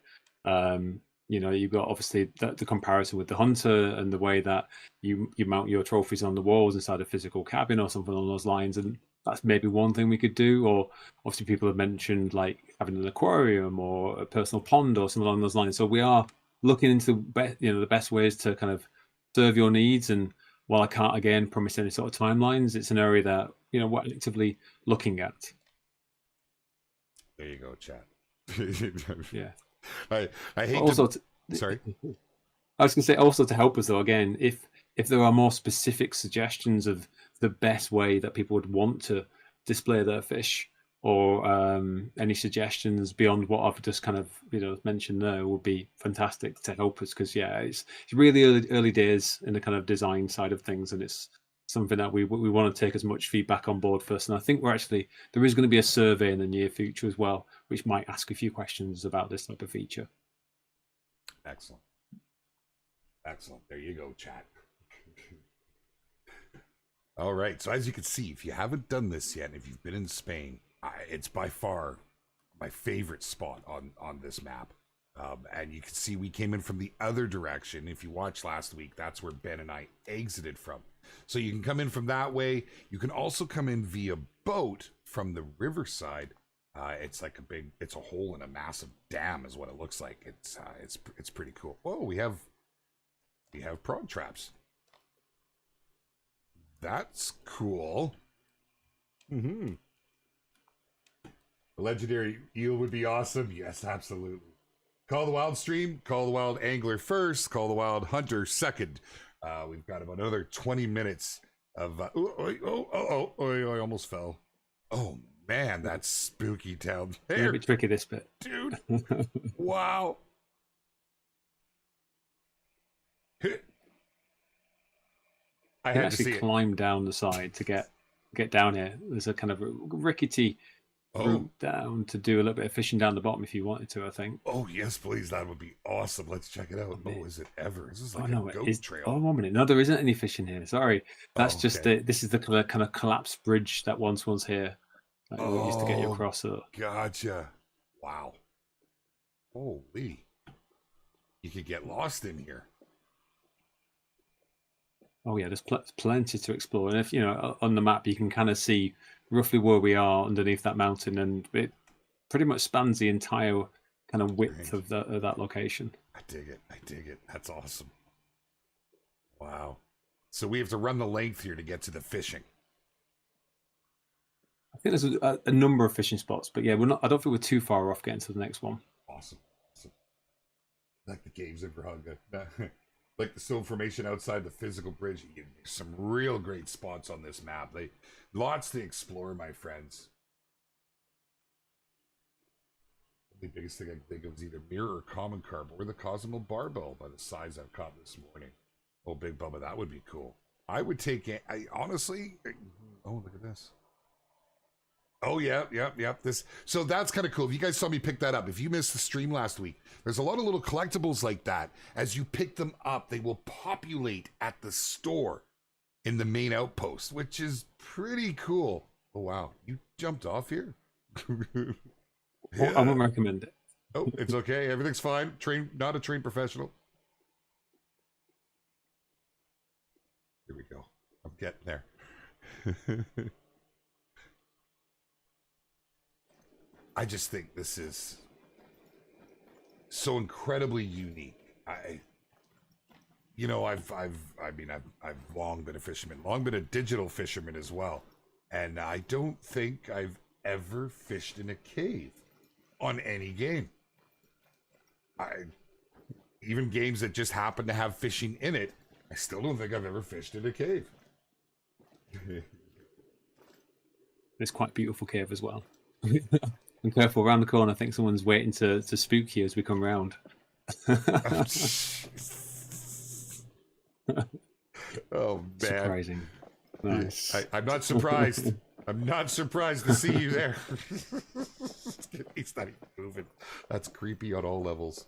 You know, you've got obviously the comparison with the hunter and the way that you mount your trophies on the walls inside a physical cabin or something along those lines, and that's maybe one thing we could do. Or obviously people have mentioned like having an aquarium or a personal pond or something along those lines. So we are looking into the best ways to kind of serve your needs. And while I can't again promise any sort of timelines, it's an area that we're actively looking at. There you go, chat. Yeah. I hate also sorry. I was going to say also to help us though, again, if there are more specific suggestions of the best way that people would want to display their fish, or any suggestions beyond what I've just kind of mentioned there, would be fantastic to help us, because it's really early days in the kind of design side of things, and it's something that we want to take as much feedback on board first. And I think there is going to be a survey in the near future as well, which might ask a few questions about this type of feature. Excellent. There you go, chat. All right. So as you can see, if you haven't done this yet, if you've been in Spain, it's by far my favorite spot on this map. And you can see we came in from the other direction. If you watched last week, that's where Ben and I exited from. So you can come in from that way. You can also come in via boat from the riverside. It's like it's a hole in a massive dam is what it looks like. It's pretty cool. Oh, we have prod traps. That's cool. Mm-hmm. A legendary eel would be awesome. Yes, absolutely. Call the Wild stream. Call the Wild angler first. Call the Wild hunter second. We've got about another 20 minutes of. I almost fell. Oh man, that's spooky down there. A bit tricky this bit, dude. Wow. I had to see climb down the side to get down here. There's a kind of rickety route down to do a little bit of fishing down the bottom if you wanted to, I think. Oh yes, please, that would be awesome. Let's check it out. Oh, is it ever? This is like a goat trail. Oh, 1 minute. No, there isn't any fishing here. Sorry, that's just this is the kind of collapsed bridge that once was here. That we used to get you across. Gotcha. Wow. Holy. You could get lost in here. Oh yeah, there's plenty to explore, and if on the map you can kind of see roughly where we are underneath that mountain, and it pretty much spans the entire kind of width of that location. I dig it. That's awesome. Wow. So we have to run the length here to get to the fishing. I think there's a number of fishing spots, but yeah, I don't think we're too far off getting to the next one. Awesome. Like the caves of Verhunga. Like the stone formation outside the physical bridge. There's some real great spots on this map. Lots to explore, my friends. The biggest thing I can think of is either mirror or common carp or the Cosmo barbell by the size I've caught this morning. Oh, Big Bubba, that would be cool. I would take it. Honestly, oh, look at this. Oh, yeah. So that's kind of cool. If you guys saw me pick that up, if you missed the stream last week, there's a lot of little collectibles like that. As you pick them up, they will populate at the store in the main outpost, which is pretty cool. Oh, wow. You jumped off here? Yeah. I wouldn't recommend it. Oh, it's okay. Everything's fine. Not a trained professional. Here we go. I'm getting there. I just think this is so incredibly unique. I've long been a fisherman, long been a digital fisherman as well, and I don't think I've ever fished in a cave on any game. Even games that just happen to have fishing in it, I still don't think I've ever fished in a cave. It's quite a beautiful cave as well. And careful, around the corner, I think someone's waiting to spook you as we come round. Oh, man. Surprising. Nice. I'm not surprised. I'm not surprised to see you there. He's not even moving. That's creepy on all levels.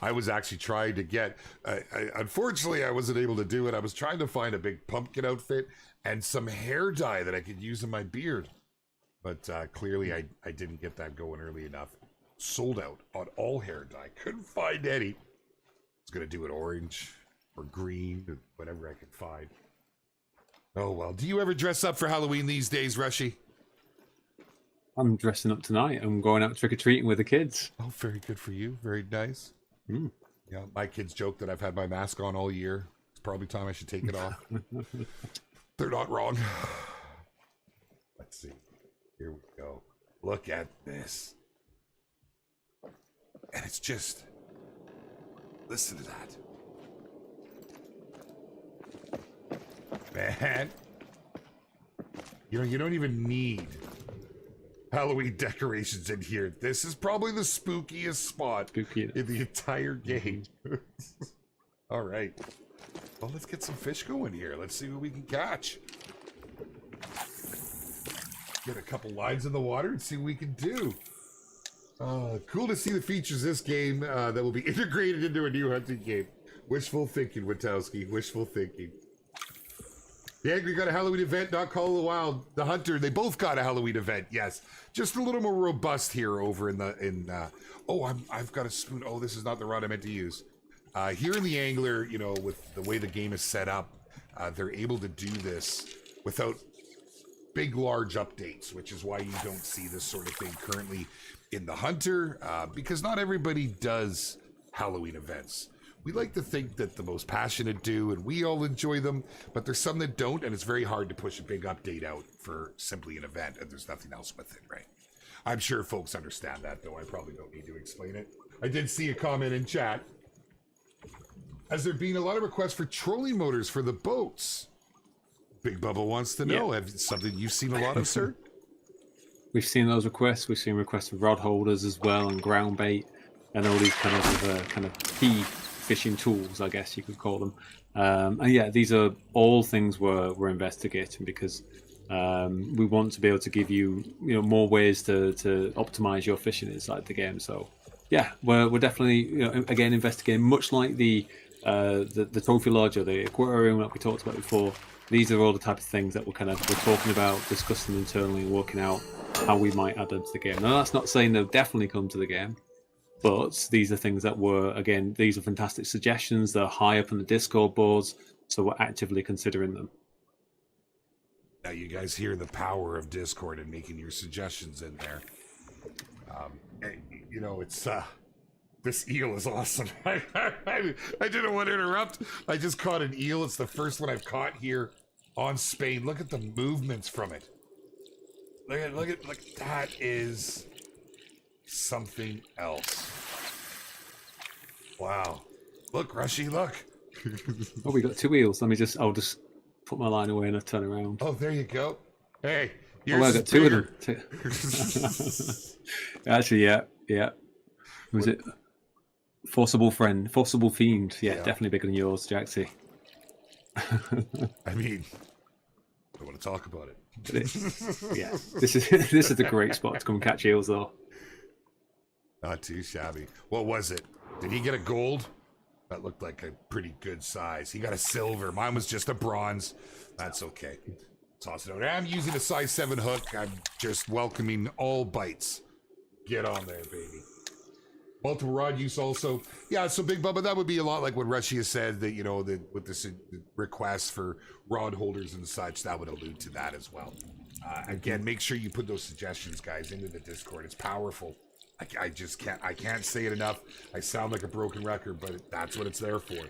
I was actually trying to get... unfortunately, I wasn't able to do it. I was trying to find a big pumpkin outfit and some hair dye that I could use in my beard. But clearly, I didn't get that going early enough. sold out on all hair dye. Couldn't find any. I was gonna do it orange or green, or whatever I could find. Oh well. Do you ever dress up for Halloween these days, Rushy? I'm dressing up tonight. I'm going out trick-or-treating with the kids. Oh, very good for you. Very nice. Mm. Yeah, my kids joke that I've had my mask on all year. It's probably time I should take it off. They're not wrong. Let's see. Here we go. Look at this. And it's just... Listen to that. Man. You know, you don't even need Halloween decorations in here. This is probably the spookiest spot in the entire game. All right. Well, let's get some fish going here. Let's see what we can catch. Get a couple lines in the water and see what we can do. Cool to see the features this game that will be integrated into a new hunting game. Wishful thinking, Witowski. Wishful thinking. The Angry got a Halloween event, not Call of the Wild. The Hunter, they both got a Halloween event, yes. Just a little more robust here over I've got a spoon. Oh, this is not the rod I meant to use. Here in the Angler, you know, with the way the game is set up, they're able to do this without big, large updates, which is why you don't see this sort of thing currently in the Hunter, because not everybody does Halloween events. We like to think that the most passionate do, and we all enjoy them, but there's some that don't, and it's very hard to push a big update out for simply an event, and there's nothing else with it, right? I'm sure folks understand that, though I probably don't need to explain it. I did see a comment in chat. Has there been a lot of requests for trolling motors for the boats? Big Bubba wants to know. Have something you've seen a lot of, sir? We've seen those requests. We've seen requests for rod holders as well, and ground bait, and all these kind of key fishing tools, I guess you could call them. And yeah, these are all things we're investigating because we want to be able to give you more ways to optimize your fishing inside the game. So yeah, we're definitely again investigating, much like the trophy lodge or the aquarium that we talked about before. These are all the type of things that we're talking about, discussing internally, and working out how we might add them to the game. Now that's not saying they'll definitely come to the game, but these are things that these are fantastic suggestions. They're high up on the Discord boards, so we're actively considering them. Now you guys hear the power of Discord and making your suggestions in there. It's this eel is awesome. I didn't want to interrupt. I just caught an eel. It's the first one I've caught here on Spain. Look at the movements from it. Look at that is something else. Wow. Look, Rushy, look. Oh, we got two eels. I'll just put my line away and I'll turn around. Oh, there you go. Hey, I got two of them. Actually, yeah. Was it Forcible Fiend? Yeah, definitely bigger than yours, Jaxy. I mean, I want to talk about it. Yeah, this is a great spot to come and catch eels, though. Not too shabby. What was it? Did he get a gold? That looked like a pretty good size. He got a silver. Mine was just a bronze. That's okay. Toss it out. I'm using a size 7 hook. I'm just welcoming all bites. Get on there, baby. Multiple rod use also. Yeah, so Big Bubba, that would be a lot like what Rushy has said, that, with this request for rod holders and such, that would allude to that as well. Again, make sure you put those suggestions, guys, into the Discord. It's powerful. I just can't say it enough. I sound like a broken record, but that's what it's there for.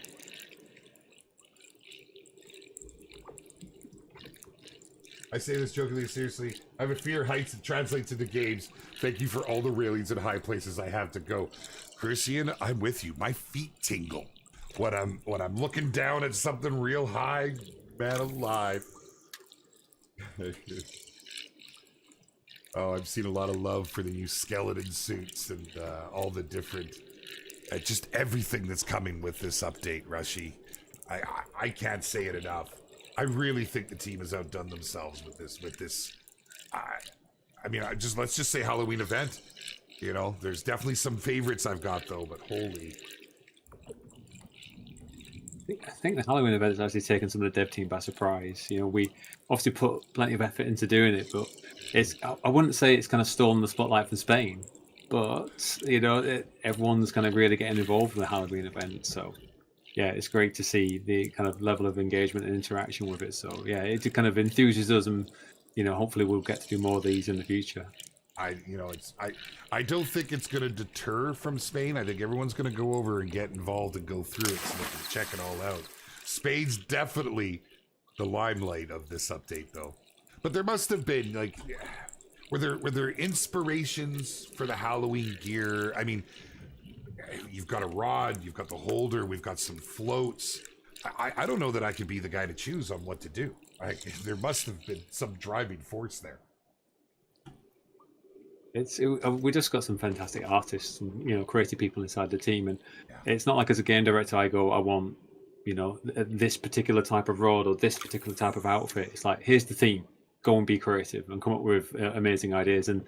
I say this jokingly, seriously. I have a fear heights and translates into games. Thank you for all the railings and high places I have to go. Christian, I'm with you. My feet tingle when I'm looking down at something real high. Man alive. Oh, I've seen a lot of love for the new skeleton suits and all the different, just everything that's coming with this update, Rushy. I can't say it enough. I really think the team has outdone themselves with this. Let's just say Halloween event. There's definitely some favorites I've got though, but holy. I think the Halloween event has actually taken some of the dev team by surprise. We obviously put plenty of effort into doing it, but I wouldn't say it's kind of stolen the spotlight from Spain. but you know, everyone's kind of really getting involved in the Halloween event. So yeah, it's great to see the kind of level of engagement and interaction with it. So yeah, it kind of enthuses us, and you know, hopefully we'll get to do more of these in the future. I don't think it's going to deter from Spain. I think everyone's going to go over and get involved and go through it so they can check it all out. Spain's definitely the limelight of this update, though. But there must have been, like, were there inspirations for the Halloween gear? I mean, you've got a rod, you've got the holder, we've got some floats. I don't know that I could be the guy to choose on what to do. There must have been some driving force there. We just got some fantastic artists and, you know, creative people inside the team, and it's not like as a game director I go, I want, you know, this particular type of rod or this particular type of outfit. It's like, here's the theme, go and be creative and come up with amazing ideas, and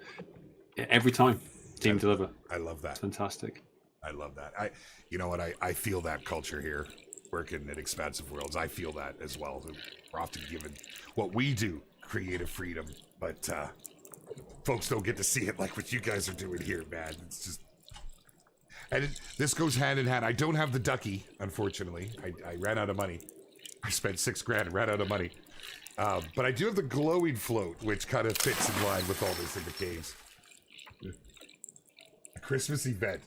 every time team deliver. I love that. It's fantastic. I love that. You know what, I feel that culture here working at Expansive Worlds. I feel that as well. We're often given what we do, creative freedom, but folks don't get to see it like what you guys are doing here, man. It's just, and this goes hand in hand. I don't have the ducky, unfortunately. I ran out of money. I spent $6,000 and ran out of money. But I do have the glowing float, which kind of fits in line with all this in the caves. A Christmas event.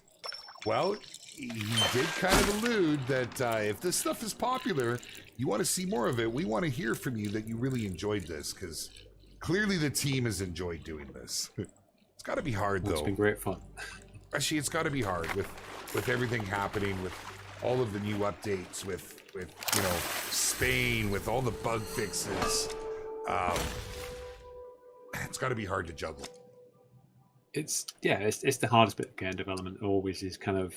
Well, he did kind of allude that if this stuff is popular, you want to see more of it, we want to hear from you that you really enjoyed this, because clearly the team has enjoyed doing this. It's got to be hard, though. It's been great fun. Actually, it's got to be hard with everything happening, with all of the new updates, with you know, Spain, with all the bug fixes. It's got to be hard to juggle. It's the hardest bit of game development always, is kind of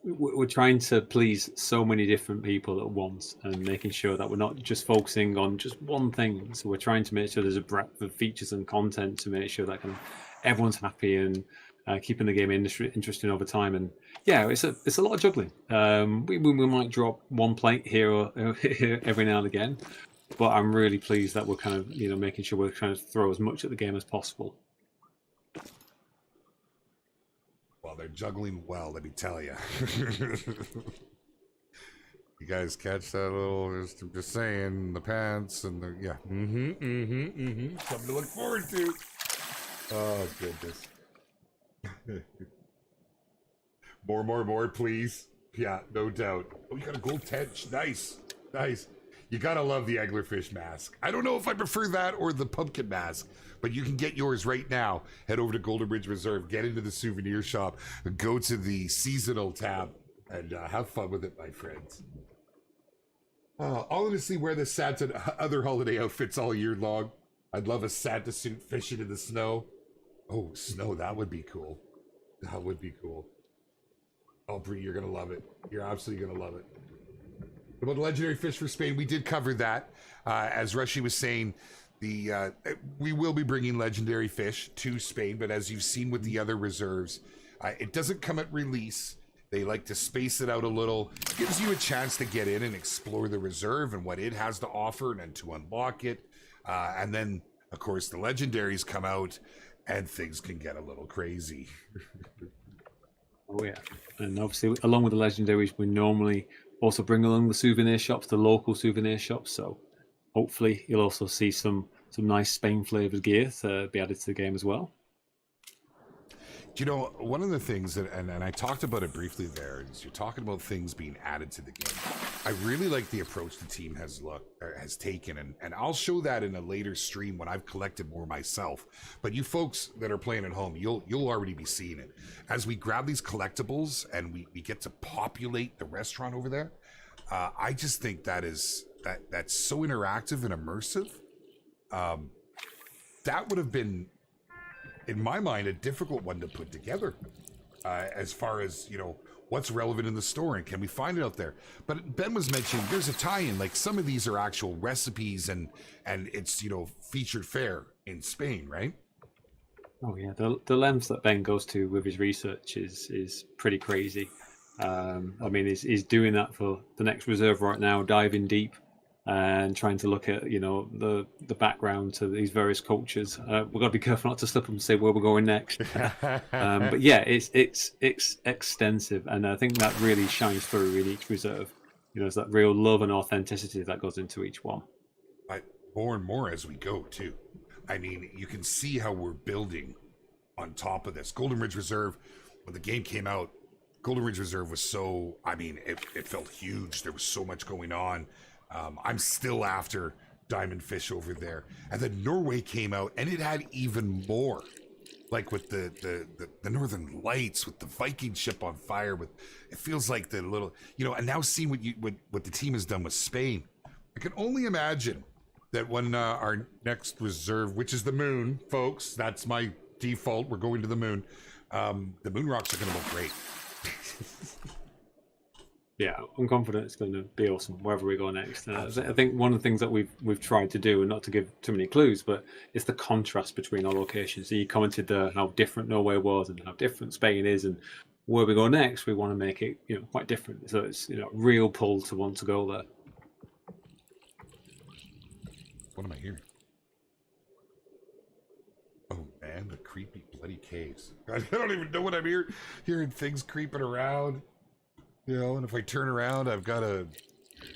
we're trying to please so many different people at once and making sure that we're not just focusing on just one thing. So we're trying to make sure there's a breadth of features and content to make sure that kind of everyone's happy and keeping the game industry interesting over time. And yeah, it's a lot of juggling. We might drop one plate here or here every now and again, but I'm really pleased that we're kind of, you know, making sure we're trying to throw as much at the game as possible. Well, they're juggling well, let me tell you. You guys catch that little, just saying, the pants and the, yeah. Something to look forward to. Oh, goodness. More, please. Yeah, no doubt. Oh, you got a gold tench. Nice. You gotta love the anglerfish mask. I don't know if I prefer that or the pumpkin mask, but you can get yours right now. Head over to Golden Bridge Reserve, get into the souvenir shop, go to the seasonal tab, and have fun with it, my friends. I'll honestly wear the Santa other holiday outfits all year long. I'd love a Santa suit fishing in the snow. Oh, snow, that would be cool. That would be cool. Oh, Bree, you're gonna love it. You're absolutely gonna love it. About the legendary fish for Spain, we did cover that. As Rushy was saying, we will be bringing legendary fish to Spain, but as you've seen with the other reserves, it doesn't come at release. They like to space it out a little. Gives you a chance to get in and explore the reserve and what it has to offer, and then to unlock it. And then, of course, the legendaries come out, and things can get a little crazy. Oh yeah, and obviously along with the legendaries, we normally also bring along the souvenir shops, the local souvenir shops. So hopefully you'll also see some nice Spain flavored gear to be added to the game as well. You know, one of the things that, and I talked about it briefly there, is you're talking about things being added to the game. I really like the approach the team has taken, and I'll show that in a later stream when I've collected more myself. But you folks that are playing at home, you'll already be seeing it. As we grab these collectibles and we get to populate the restaurant over there, I just think that's so interactive and immersive. That would have been, in my mind, a difficult one to put together, as far as, you know, what's relevant in the store and can we find it out there. But Ben was mentioning there's a tie-in, like some of these are actual recipes and it's, you know, featured fare in Spain, right? Oh yeah, the lengths that Ben goes to with his research is pretty crazy. I mean, he's doing that for the next reserve right now, diving deep and trying to look at, you know, the background to these various cultures. We've got to be careful not to slip up and say where we're going next. But yeah, it's extensive, and I think that really shines through in each reserve. You know, there's that real love and authenticity that goes into each one. More and more as we go too. I mean, you can see how we're building on top of this. Golden Ridge Reserve, when the game came out, Golden Ridge Reserve was so, I mean, it felt huge. There was so much going on. I'm still after Diamond Fish over there. And then Norway came out and it had even more. Like with the Northern Lights, with the Viking ship on fire, with it feels like the little, you know, and now seeing what the team has done with Spain. I can only imagine that when our next reserve, which is the moon, folks, that's my default, we're going to the moon. The moon rocks are going to look great. Yeah, I'm confident it's going to be awesome wherever we go next. I think one of the things that we've tried to do, and not to give too many clues, but it's the contrast between our locations. So you commented how different Norway was and how different Spain is, and where we go next, we want to make it, you know, quite different. So it's, you know, real pull to want to go there. What am I hearing? Oh man, the creepy bloody caves. I don't even know what I'm hearing things creeping around. You know, and if I turn around, I've got a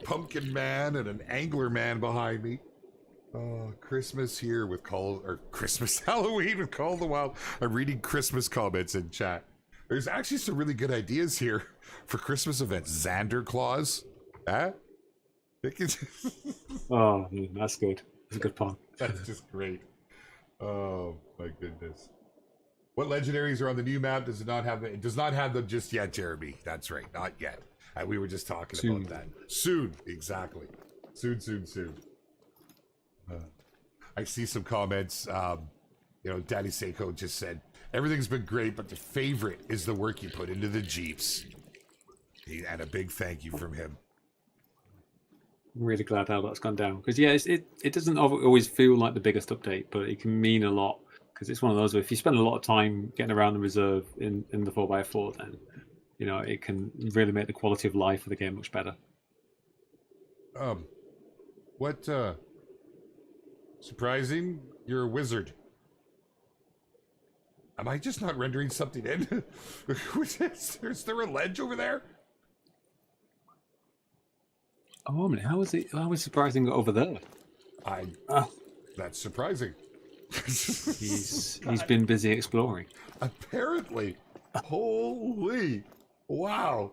pumpkin man and an angler man behind me. Oh, Christmas here with Christmas, Halloween with Call of the Wild. I'm reading Christmas comments in chat. There's actually some really good ideas here for Christmas events. Xander Claus. Huh? Oh, that's good. That's a good pun. That's just great. Oh my goodness. What legendaries are on the new map? Does it not have them? It does not have them just yet, Jeremy. That's right, not yet. We were just talking about that. Soon, exactly. Soon. I see some comments. You know, Daddy Seiko just said everything's been great, but the favorite is the work you put into the Jeeps. And a big thank you from him. I'm really glad how that's gone down, because yeah, it doesn't always feel like the biggest update, but it can mean a lot, because it's one of those where if you spend a lot of time getting around the reserve in the 4x4, then you know it can really make the quality of life of the game much better. What surprising, you're a wizard. Am I just not rendering something in? Is there a ledge over there? Oh, man, how is surprising over there? That's surprising. He's been busy exploring. Apparently. Holy. Wow.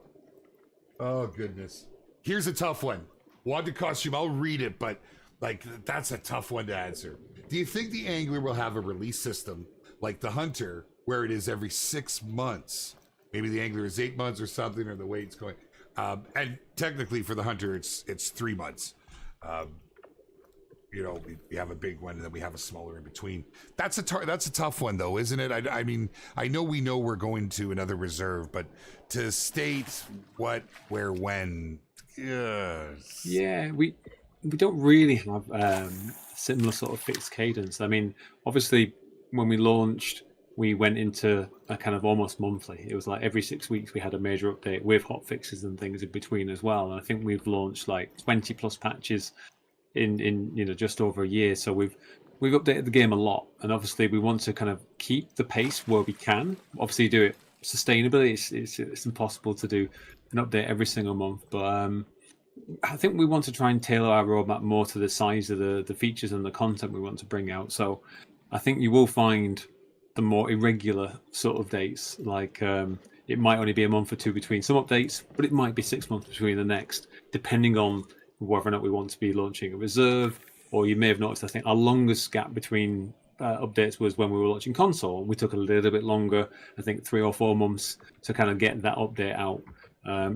Oh, goodness. Here's a tough one. Wanda costume, I'll read it, but like that's a tough one to answer. Do you think the angler will have a release system like the hunter, where it is every 6 months? Maybe the angler is 8 months or something, or the way it's going. And technically for the hunter, it's 3 months. You know, we have a big one and then we have a smaller in between. That's a tough one though, isn't it? I mean, I know we're going to another reserve, but to state what, where, when, yeah, we don't really have similar sort of fixed cadence. I mean, obviously when we launched, we went into a kind of almost monthly. It was like every 6 weeks we had a major update with hot fixes and things in between as well. And I think we've launched like 20 plus patches in you know just over a year. So we've updated the game a lot. And obviously we want to kind of keep the pace where we can. Obviously do it sustainably. It's impossible to do an update every single month. But I think we want to try and tailor our roadmap more to the size of the features and the content we want to bring out. So I think you will find the more irregular sort of dates, like it might only be a month or two between some updates, but it might be 6 months between the next, depending on whether or not we want to be launching a reserve. Or you may have noticed, I think our longest gap between updates was when we were launching console, and we took a little bit longer, I think 3 or 4 months to kind of get that update out.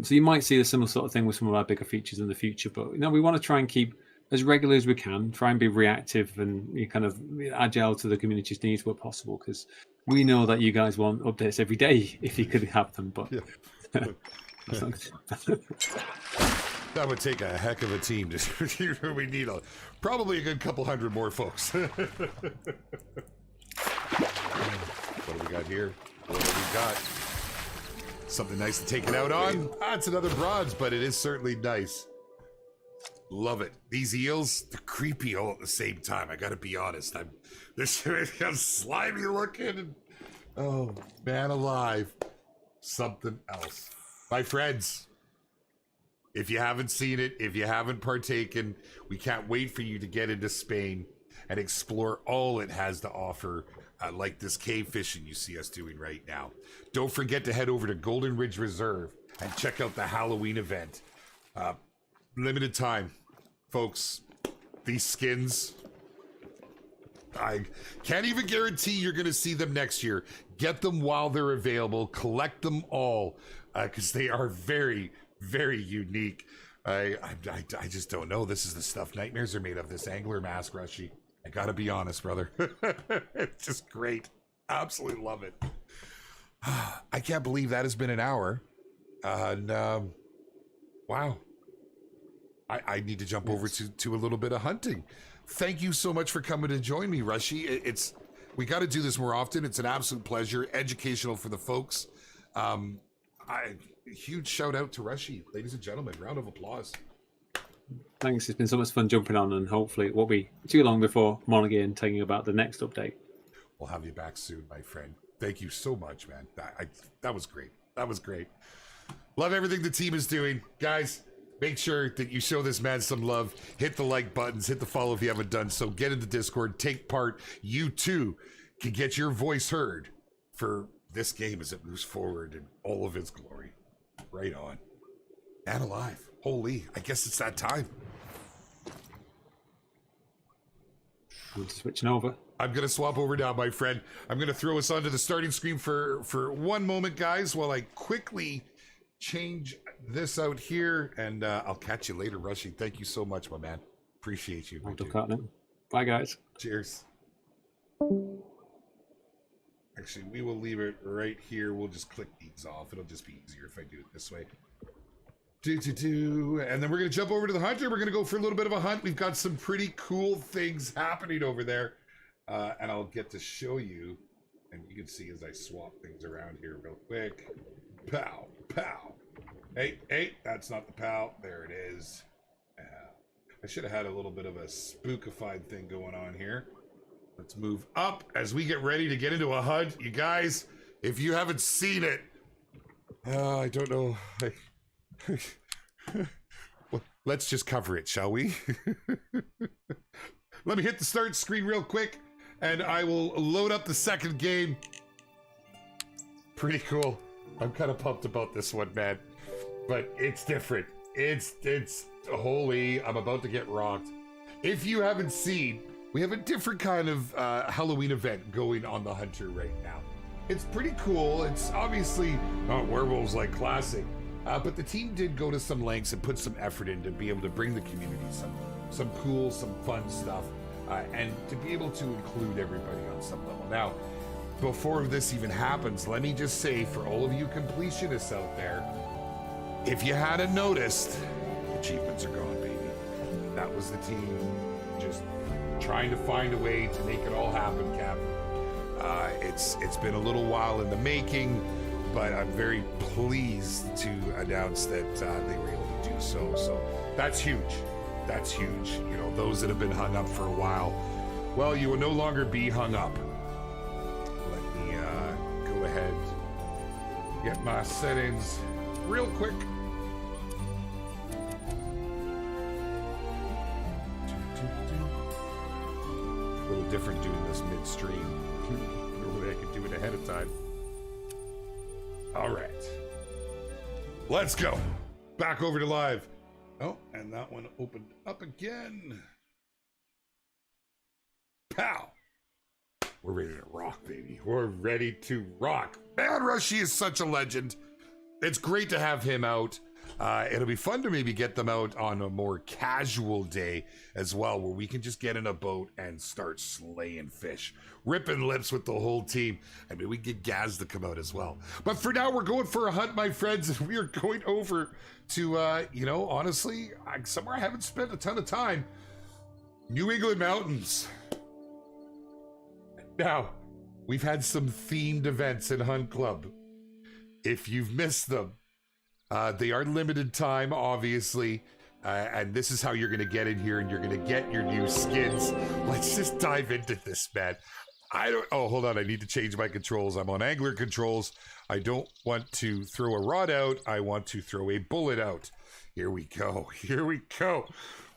So you might see a similar sort of thing with some of our bigger features in the future, but you know, we want to try and keep as regular as we can, try and be reactive and kind of agile to the community's needs where possible, because we know that you guys want updates every day if you could have them, but yeah. That would take a heck of a team. We need probably a good couple hundred more folks. What do we got here? What do we got? Something nice to take it out on? It's another bronze, but it is certainly nice. Love it. These eels, they're creepy all at the same time. I gotta be honest. They're slimy looking. And, oh, man alive. Something else. My friends, if you haven't seen it, if you haven't partaken, we can't wait for you to get into Spain and explore all it has to offer, like this cave fishing you see us doing right now. Don't forget to head over to Golden Ridge Reserve and check out the Halloween event. Limited time, folks. These skins, I can't even guarantee you're going to see them next year. Get them while they're available. Collect them all, because they are very, very unique. I just don't know. This is the stuff nightmares are made of. This angler mask, Rushy. I gotta be honest, brother. It's just great. Absolutely love it. I can't believe that has been an hour. Wow. I need to jump over to a little bit of hunting. Thank you so much for coming to join me, Rushy. We got to do this more often. It's an absolute pleasure, educational for the folks. Huge shout out to Rushy, ladies and gentlemen. Round of applause. Thanks. It's been so much fun jumping on, and hopefully it won't be too long before I'm on again telling you about the next update. We'll have you back soon, my friend. Thank you so much, man. That was great. That was great. Love everything the team is doing. Guys, make sure that you show this man some love. Hit the like buttons. Hit the follow if you haven't done so. Get into Discord. Take part. You, too, can get your voice heard for this game as it moves forward in all of its glory. Right on. And alive. Holy, I guess it's that time. I'm switching over. I'm going to swap over now, my friend. I'm going to throw us onto the starting screen for one moment, guys, while I quickly change this out here, and I'll catch you later, Rushy. Thank you so much, my man. Appreciate you. Bye, guys. Cheers. Actually, we will leave it right here. We'll just click these off. It'll just be easier if I do it this way. And then we're going to jump over to the hunter. We're going to go for a little bit of a hunt. We've got some pretty cool things happening over there. And I'll get to show you. And you can see as I swap things around here real quick. Pow, pow. Hey, that's not the pow. There it is. I should have had a little bit of a spookified thing going on here. Let's move up as we get ready to get into a hunt. You guys, if you haven't seen it, I don't know. Well, let's just cover it, shall we? Let me hit the start screen real quick, and I will load up the second game. Pretty cool. I'm kind of pumped about this one, man. But it's different. It's holy. I'm about to get rocked. If you haven't seen, we have a different kind of Halloween event going on the Hunter right now. It's pretty cool. It's obviously not werewolves like classic, but the team did go to some lengths and put some effort in to be able to bring the community some cool, some fun stuff, and to be able to include everybody on some level. Now, before this even happens, let me just say for all of you completionists out there, if you hadn't noticed, achievements are gone, baby. That was the team just trying to find a way to make it all happen, Cap. It's been a little while in the making, but I'm very pleased to announce that they were able to do so. So that's huge. That's huge. You know, those that have been hung up for a while, well, you will no longer be hung up. Let me go ahead, get my settings real quick. A little different doing this midstream. Normally I could do it ahead of time. All right. Let's go. Back over to live. Oh, and that one opened up again. Pow. We're ready to rock, baby. We're ready to rock. Man, Rushy is such a legend. It's great to have him out. It'll be fun to maybe get them out on a more casual day as well, where we can just get in a boat and start slaying fish, ripping lips with the whole team. I mean, we get Gaz to come out as well. But for now, we're going for a hunt, my friends, and we are going over to, you know, honestly, somewhere I haven't spent a ton of time. New England mountains. Now, we've had some themed events in Hunt Club. If you've missed them, they are limited time, obviously, And this is how you're going to get in here, and you're going to get your new skins. Let's just dive into this, man. Oh, hold on. I need to change my controls. I'm on angler controls. I don't want to throw a rod out. I want to throw a bullet out. Here we go. Here we go.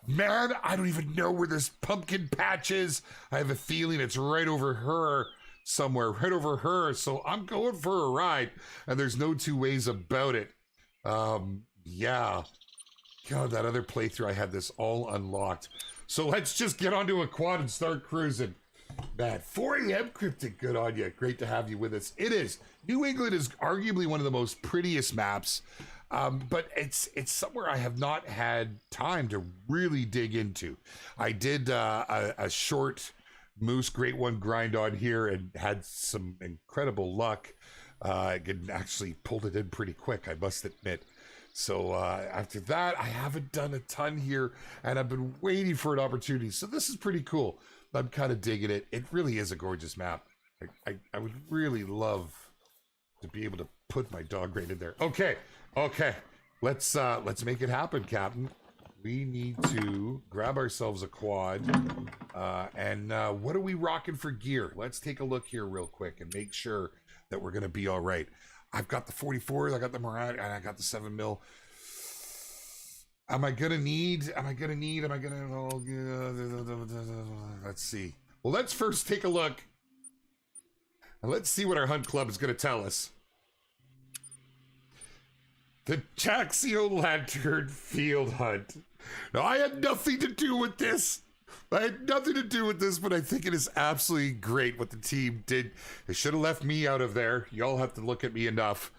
Man, I don't even know where this pumpkin patch is. I have a feeling it's right over her somewhere, right over her. So I'm going for a ride, and there's no two ways about it. Yeah. God, that other playthrough, I had this all unlocked. So let's just get onto a quad and start cruising. Man, 4 a.m. Cryptic, good on you. Great to have you with us. It is. New England is arguably one of the most prettiest maps, but it's somewhere I have not had time to really dig into. I did a short Moose Great One grind on here and had some incredible luck. I could actually pulled it in pretty quick, I must admit. So after that, I haven't done a ton here, and I've been waiting for an opportunity. So this is pretty cool. I'm kind of digging it. It really is a gorgeous map. I would really love to be able to put my dog right in there. Okay. Let's make it happen, Captain. We need to grab ourselves a quad. And what are we rocking for gear? Let's take a look here real quick and make sure that we're gonna be all right. I've got the 44s, I got the Murat, and I got the 7mm. Let's see. Well, let's first take a look. And let's see what our hunt club is going to tell us. The Jaxy-O-Lantern Field Hunt. Now, I had nothing to do with this. But I think it is absolutely great what the team did. They should have left me out of there. Y'all have to look at me enough.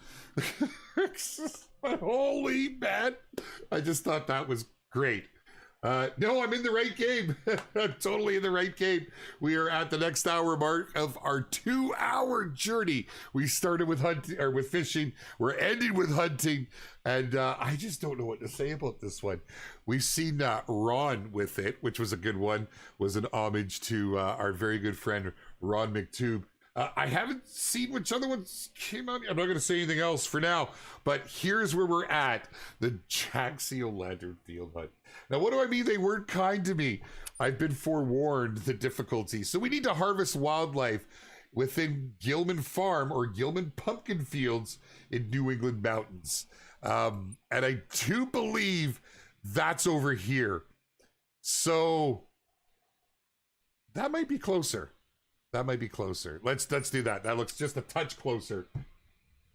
But holy man, I just thought that was great. No, I'm in the right game. I'm totally in the right game. We are at the next hour mark of our 2-hour journey. We started with hunting or with fishing. We're ending with hunting, and I just don't know what to say about this one. We've seen Ron with it, which was a good one. Was an homage to our very good friend Ron McTube. I haven't seen which other ones came out. I'm not going to say anything else for now, but here's where we're at. The Jaxy-O-Lantern Field Hunt. Now, what do I mean? They weren't kind to me. I've been forewarned the difficulty. So we need to harvest wildlife within Gilman Farm or Gilman Pumpkin Fields in New England mountains. And I do believe that's over here. So that might be closer. Let's do that. That looks just a touch closer.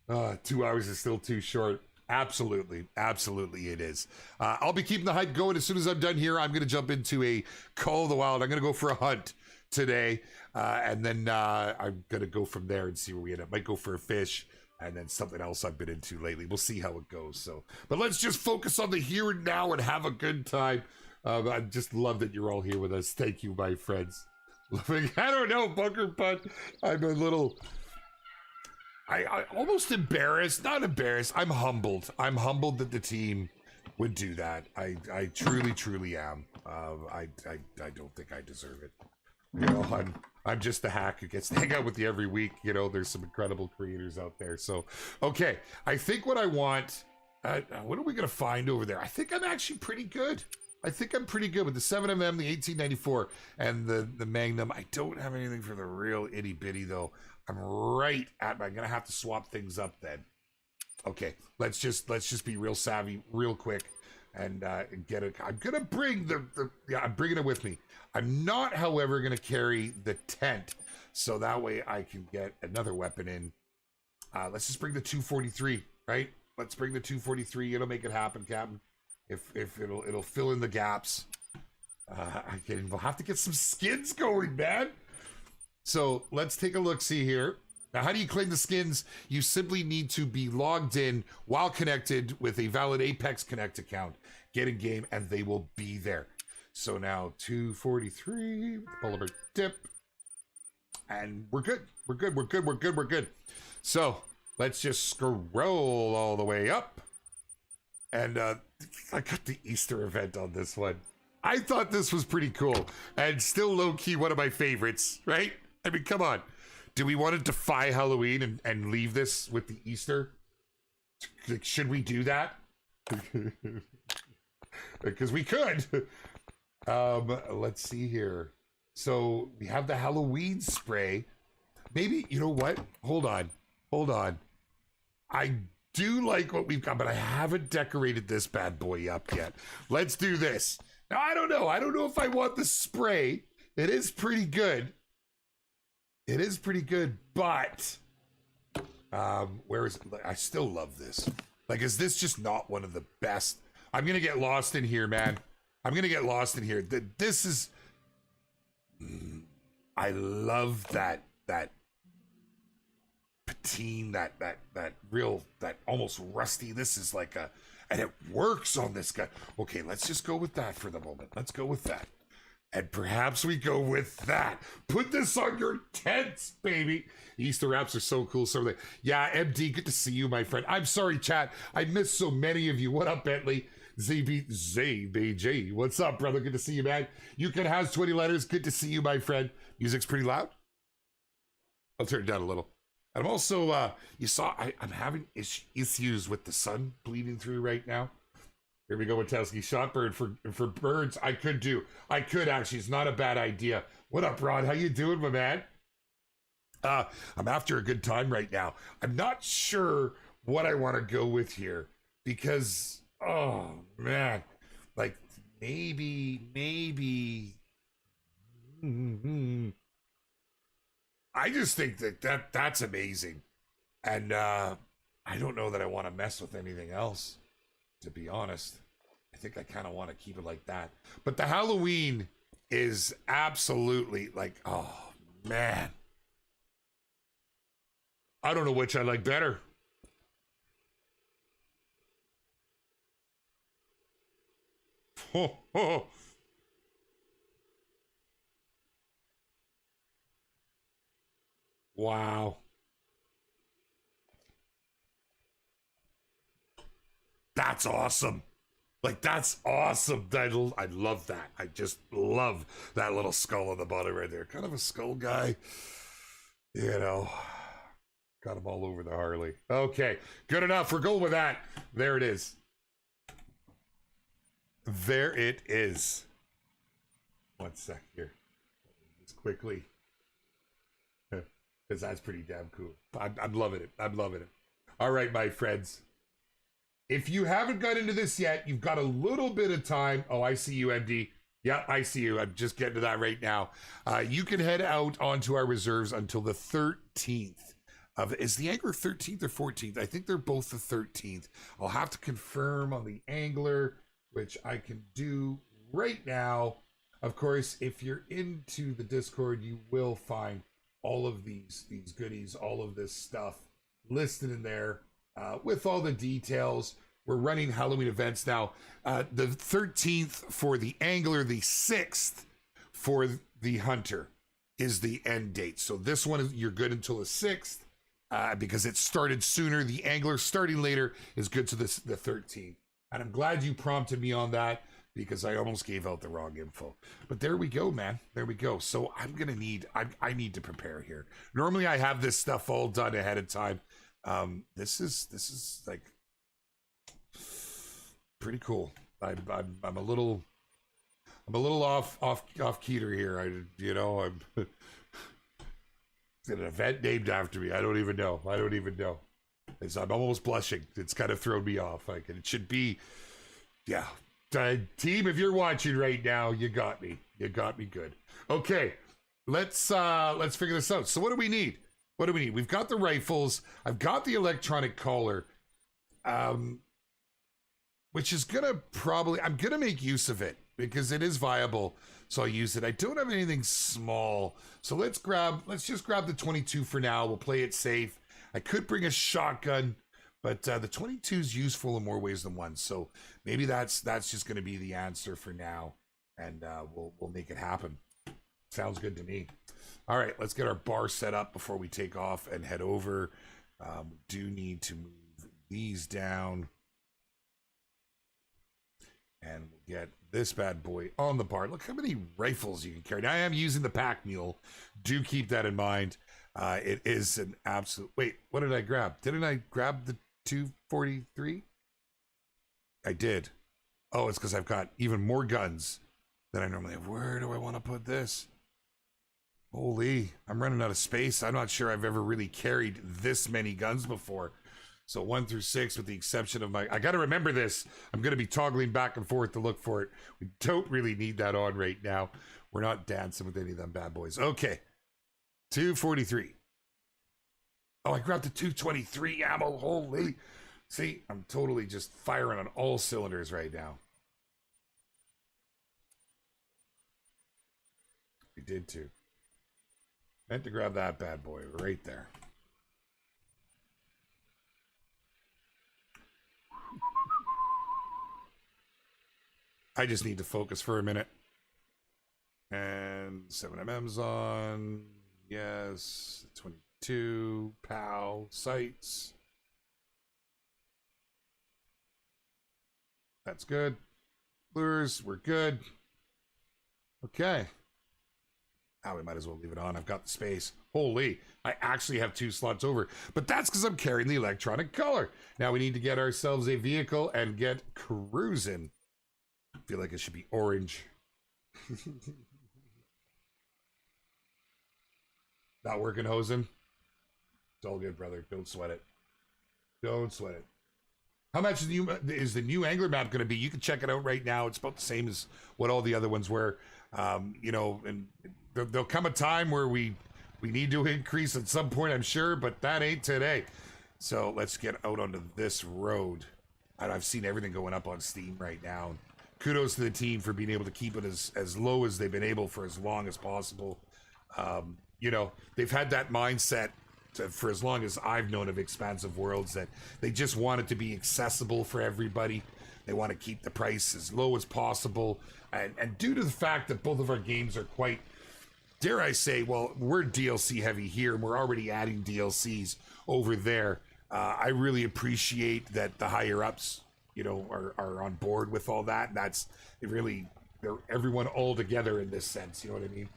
2 hours is still too short. Absolutely it is. I'll be keeping the hype going. As soon as I'm done here, I'm going to jump into a Call of the Wild. I'm going to go for a hunt today, and then I'm going to go from there and see where we end up. Might go for a fish, and then something else I've been into lately. We'll see how it goes. But let's just focus on the here and now and have a good time. I just love that you're all here with us. Thank you, my friends. I don't know, Bunker Putt. I'm a little... I almost embarrassed. Not embarrassed. I'm humbled. I'm humbled that the team would do that. I truly am. I don't think I deserve it. You know, I'm just the hack who gets to hang out with you every week. You know, there's some incredible creators out there. So, okay. I think what I want... what are we going to find over there? I think I'm actually pretty good. I think I'm pretty good with the 7mm, the 1894, and the Magnum. I don't have anything for the real itty bitty though. I'm right at. I'm gonna have to swap things up then. Okay, let's just be real savvy, real quick, and get it. I'm gonna bring I'm bringing it with me. I'm not, however, gonna carry the tent, so that way I can get another weapon in. Let's just bring the 243, right? Let's bring the 243. It'll make it happen, Captain. If it'll fill in the gaps. We'll have to get some skins going, man. So let's take a look. See here. Now, how do you claim the skins? You simply need to be logged in while connected with a valid Apex Connect account. Get in game, and they will be there. So now 243 polar dip, and we're good. We're good. So let's just scroll all the way up. And I got the Easter event on this one. I thought this was pretty cool. And still low-key one of my favorites, right? I mean, come on. Do we want to defy Halloween and leave this with the Easter? Should we do that? because we could. Let's see here. So we have the Halloween spray. Maybe, you know what? Hold on. I do like what we've got, but I haven't decorated this bad boy up yet. Let's do this. Now, I don't know. I don't know if I want the spray. It is pretty good. But where is it? I still love this. Like, is this just not one of the best? I'm gonna get lost in here, man. This is. I love that patine, that real, that almost rusty. This is like and it works on this guy. Okay, let's just go with that for the moment. Let's go with that. And perhaps we go with that. Put this on your tents, baby. Easter wraps are so cool. So yeah, MD, good to see you, my friend. I'm sorry, chat. I missed so many of you. What up, Bentley? ZBJ. What's up, brother? Good to see you, man. You can has 20 letters. Good to see you, my friend. Music's pretty loud. I'll turn it down a little. I'm also, you saw, I'm having issues with the sun bleeding through right now. Here we go, Witowski. Shotbird for birds. I could actually. It's not a bad idea. What up, Rod? How you doing, my man? I'm after a good time right now. I'm not sure what I want to go with here because, oh man, like maybe. I just think that's amazing, and I don't know that I want to mess with anything else. To be honest, I think I kind of want to keep it like that. But the Halloween is absolutely like, oh man, I don't know which I like better. Wow. That's awesome. Like, that's awesome. I love that. I just love that little skull on the bottom right there. Kind of a skull guy. You know, got him all over the Harley. Okay, good enough. We're going with that. There it is. There it is. One sec here. Just quickly. Because that's pretty damn cool. I'm loving it. All right, my friends. If you haven't got into this yet, you've got a little bit of time. Oh, I see you, MD. Yeah, I see you. I'm just getting to that right now. You can head out onto our reserves until the 13th. Is the angler 13th or 14th? I think they're both the 13th. I'll have to confirm on the angler, which I can do right now. Of course, if you're into the Discord, you will find all of these goodies, all of this stuff listed in there. With all the details. We're running Halloween events now. The 13th for the angler, the 6th for the hunter is the end date. So this one, you're good until the 6th because it started sooner. The angler starting later is good to the 13th. And I'm glad you prompted me on that because I almost gave out the wrong info. But there we go, man. There we go. So I'm going to need, I need to prepare here. Normally I have this stuff all done ahead of time. This is like pretty cool. I'm a little off keeter here. I'm an event named after me. I don't even know. I'm almost blushing. It's kind of thrown me off. Like, it should be, yeah. Team, if you're watching right now, you got me good. Okay, let's figure this out. So what do we need? We've got the rifles. I've got the electronic collar, which is I'm gonna make use of it because it is viable. So I'll use it. I don't have anything small. So let's just grab the 22 for now. We'll play it safe. I could bring a shotgun, but the 22 is useful in more ways than one. So maybe that's just gonna be the answer for now. And we'll make it happen. Sounds good to me. All right, let's get our bar set up before we take off and head over. We do need to move these down. And we'll get this bad boy on the bar. Look how many rifles you can carry. Now, I am using the pack mule. Do keep that in mind. It is an absolute... Wait, what did I grab? Didn't I grab the 243? I did. Oh, it's because I've got even more guns than I normally have. Where do I want to put this? Holy, I'm running out of space. I'm not sure I've ever really carried this many guns before. So 1 through 6, with the exception of I got to remember this. I'm going to be toggling back and forth to look for it. We don't really need that on right now. We're not dancing with any of them bad boys. Okay. 243. Oh, I grabbed the 223 ammo. Holy. See, I'm totally just firing on all cylinders right now. We did too. Meant to grab that bad boy right there. I just need to focus for a minute. And 7mm's on. Yes. 22. POW. Sights. That's good. Lures. We're good. Okay. Now we might as well leave it on. I've got the space. Holy, I actually have 2 slots over. But that's because I'm carrying the electronic color. Now we need to get ourselves a vehicle and get cruising. I feel like it should be orange. Not working, Hosen? It's all good, brother. Don't sweat it. Don't sweat it. How much is the new Angler map going to be? You can check it out right now. It's about the same as what all the other ones were. You know, and there'll come a time where we need to increase at some point, I'm sure, but that ain't today. So let's get out onto this road. And I've seen everything going up on Steam right now. Kudos to the team for being able to keep it as low as they've been able for as long as possible. You know, they've had that mindset for as long as I've known of Expansive Worlds, that they just want it to be accessible for everybody. They want to keep the price as low as possible. And due to the fact that both of our games are quite, dare I say, well, we're DLC heavy here and we're already adding DLCs over there. I really appreciate that the higher ups, you know, are on board with all that. And that's they're everyone all together in this sense. You know what I mean?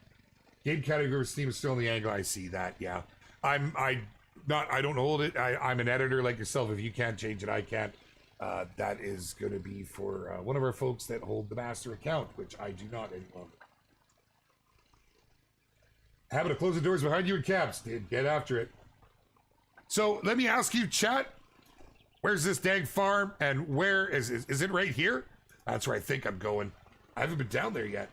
Game category Steam is still in the angle. I see that. Yeah. I don't hold it. I'm an editor like yourself. If you can't change it, I can't. That is going to be for one of our folks that hold the master account, which I do not any longer. Having to close the doors behind you and Caps. Get after it. So let me ask you, chat. Where's this dang farm? And where is it right here? That's where I think I'm going. I haven't been down there yet.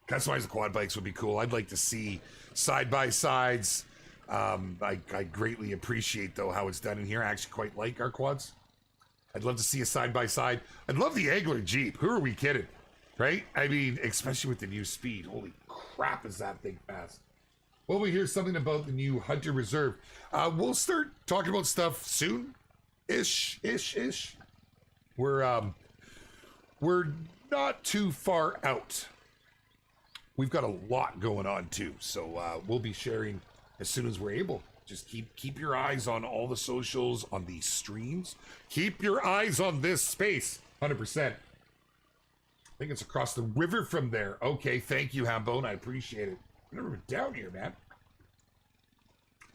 Customize the quad bikes would be cool. I'd like to see side-by-sides. I greatly appreciate, though, how it's done in here. I actually quite like our quads. I'd love to see a side-by-side. I'd love the Angler Jeep. Who are we kidding? Right? I mean, especially with the new speed. Holy crap, is that thing fast. Well, we hear something about the new Hunter Reserve. We'll start talking about stuff soon. Ish. We're not too far out. We've got a lot going on too, so we'll be sharing as soon as we're able. Just keep your eyes on all the socials, on these streams. Keep your eyes on this space, 100%. I think it's across the river from there. Okay, thank you, Hambone. I appreciate it. I've never been down here, man.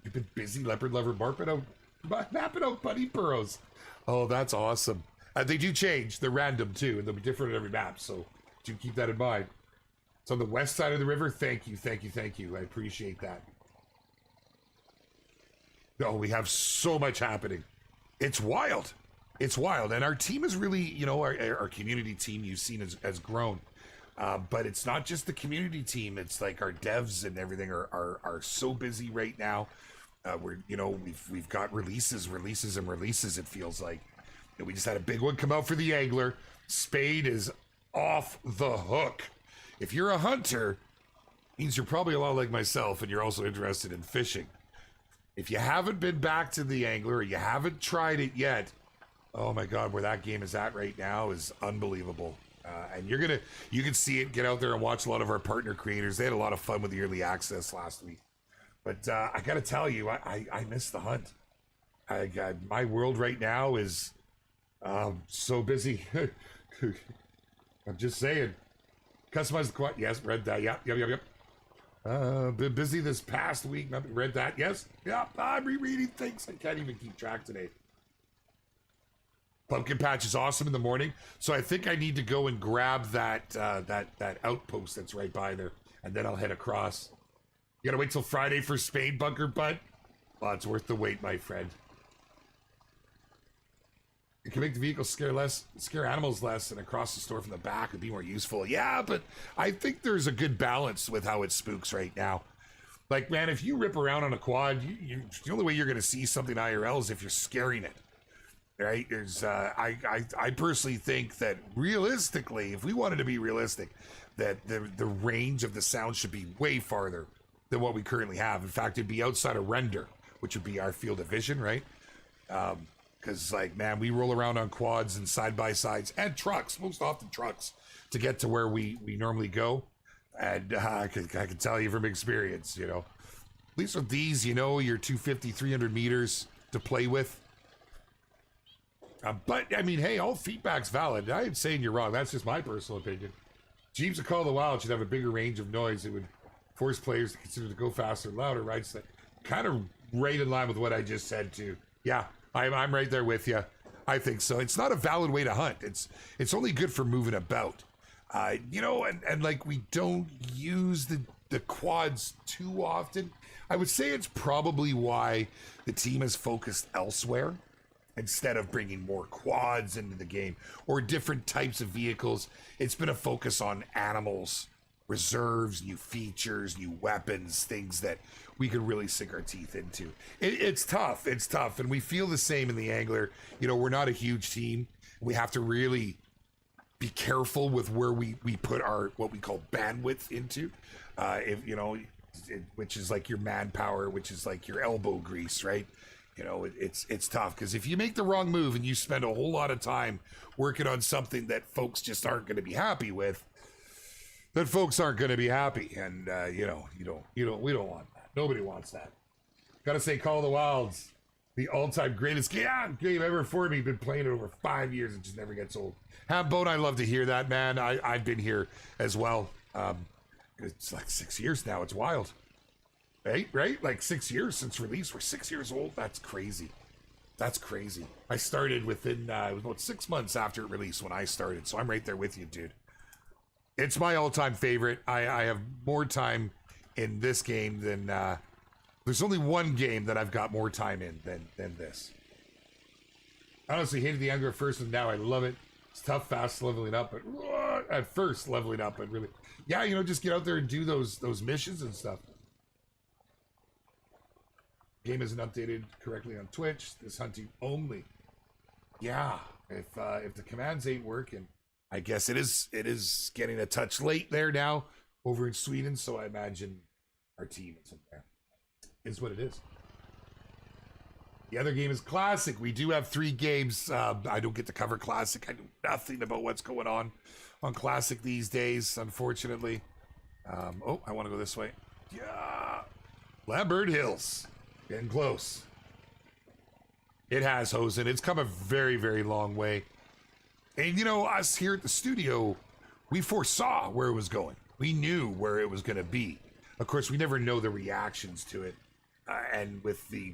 You've been busy, leopard lover, mapping out bunny burrows. Oh, that's awesome. They do change. They're random too, and they'll be different on every map. So do keep that in mind. It's on the west side of the river. Thank you. I appreciate that. Oh, we have so much happening. It's wild. And our team is really, you know, our community team you've seen has grown. But it's not just the community team. It's like our devs and everything are so busy right now. We've got releases, it feels like. And we just had a big one come out for the Angler. Spade is off the hook. If you're a hunter, means you're probably a lot like myself and you're also interested in fishing. If you haven't been back to the Angler or you haven't tried it yet, oh my God, where that game is at right now is unbelievable. And you can see it, get out there and watch a lot of our partner creators. They had a lot of fun with the early access last week. But I got to tell you, I miss the hunt. My world right now is so busy. I'm just saying. Customize the quad. Yes, read that. Yep. Been busy this past week. Read that. Yes. Yep. I'm rereading things. I can't even keep track today. Pumpkin patch is awesome in the morning, so I think I need to go and grab that that outpost that's right by there, and then I'll head across. You gotta wait till Friday for Spade Bunker Butt? Well, it's worth the wait, my friend. It can make the vehicle scare animals less, and across the store from the back would be more useful. Yeah, but I think there's a good balance with how it spooks right now. Like, man, if you rip around on a quad, the only way you're gonna see something IRL is if you're scaring it. Right? There's I personally think that realistically, if we wanted to be realistic, that the range of the sound should be way farther than what we currently have. In fact, it'd be outside of render, which would be our field of vision, right? Because like, man, we roll around on quads and side by sides and trucks, most often trucks, to get to where we normally go. And I can tell you from experience, you know, at least with these, you know, you're 250, 300 meters to play with. But I mean, hey, all feedback's valid. I ain't saying you're wrong. That's just my personal opinion. Jeeps of Call of the Wild should have a bigger range of noise. It would force players to consider to go faster and louder, right? So kind of right in line with what I just said too. Yeah, I'm right there with you. I think so. It's not a valid way to hunt. It's only good for moving about. You know, and like, we don't use the quads too often. I would say it's probably why the team has focused elsewhere. Instead of bringing more quads into the game or different types of vehicles, it's been a focus on animals, reserves, new features, new weapons, things that we could really sink our teeth into. It's tough. It's tough. And we feel the same in the Angler. You know, we're not a huge team. We have to really be careful with where we put our, what we call bandwidth into, if you know, which is like your manpower, which is like your elbow grease, right? You know, it's tough because if you make the wrong move and you spend a whole lot of time working on something that folks just aren't going to be happy with, then folks aren't going to be happy. And you know, we don't want that. Nobody wants that. Got to say, Call of the Wilds, the all-time greatest game ever for me. Been playing it over 5 years. It just never gets old. Hambone, I love to hear that, man. I've been here as well. It's like 6 years now. It's wild. Right? Like 6 years since release. We're 6 years old. That's crazy. That's crazy. I started within, it was about 6 months after it released when I started. So I'm right there with you, dude. It's my all-time favorite. I have more time in this game than, there's only one game that I've got more time in than this. I honestly hated the Angler at first, and now I love it. It's tough, fast leveling up, but at first leveling up, but really, yeah, you know, just get out there and do those missions and stuff. Game isn't updated correctly on Twitch. This hunting only. Yeah, if the commands ain't working, I guess it is getting a touch late there now over in Sweden. So I imagine our team isn't there. Is what it is. The other game is Classic. We do have 3 games. I don't get to cover Classic. I know nothing about what's going on Classic these days, unfortunately. Oh, I want to go this way. Yeah, Lambert Hills. Getting close. It has, Hosen. It's come a very, very long way. And, you know, us here at the studio, we foresaw where it was going. We knew where it was going to be. Of course, we never know the reactions to it. And with the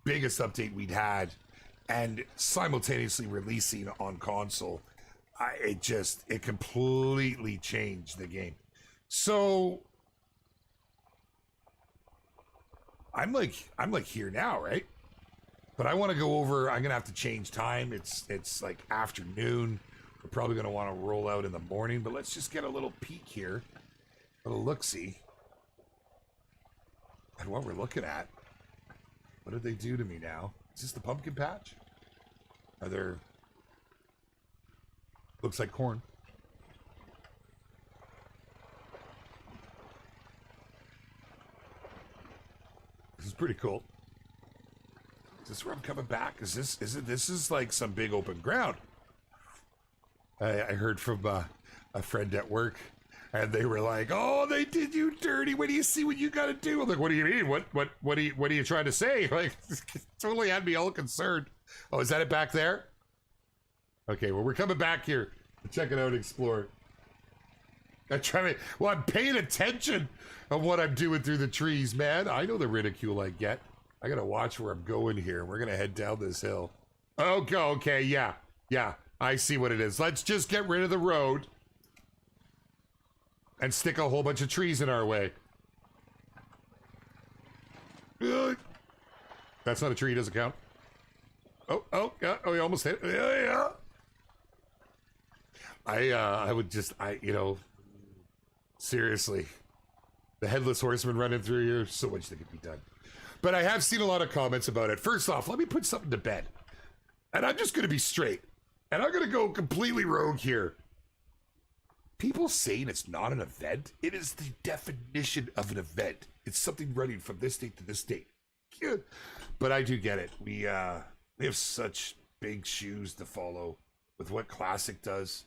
biggest update we'd had and simultaneously releasing on console, it completely changed the game. So I'm like here now, right? But I want to go over. I'm gonna have to change time. It's like afternoon. We're probably gonna want to roll out in the morning. But let's just get a little peek here, a little look-see at what we're looking at. What did they do to me now? Is this the pumpkin patch? Are there? Looks like corn. This is pretty cool. Is this where I'm coming back? This is like some big open ground. I heard from a friend at work, and they were like, "Oh, they did you dirty. When do you see what you got to do?" I'm like, "What do you mean? What are you trying to say?" Like, totally had me all concerned. Oh, is that it back there? Okay, well, we're coming back here to check it out and explore it. I'm paying attention of what I'm doing through the trees, man. I know the ridicule I get. I gotta watch where I'm going here. We're gonna head down this hill. Okay, yeah. Yeah, I see what it is. Let's just get rid of the road and stick a whole bunch of trees in our way. That's not a tree, doesn't count. Oh, yeah, oh, you almost hit it. Yeah. I would just, seriously, the headless horseman running through here, so much that could be done. But I have seen a lot of comments about it. First off, let me put something to bed. And I'm just going to be straight. And I'm going to go completely rogue here. People saying it's not an event, it is the definition of an event. It's something running from this date to this date. Good. But I do get it. We have such big shoes to follow with what Classic does.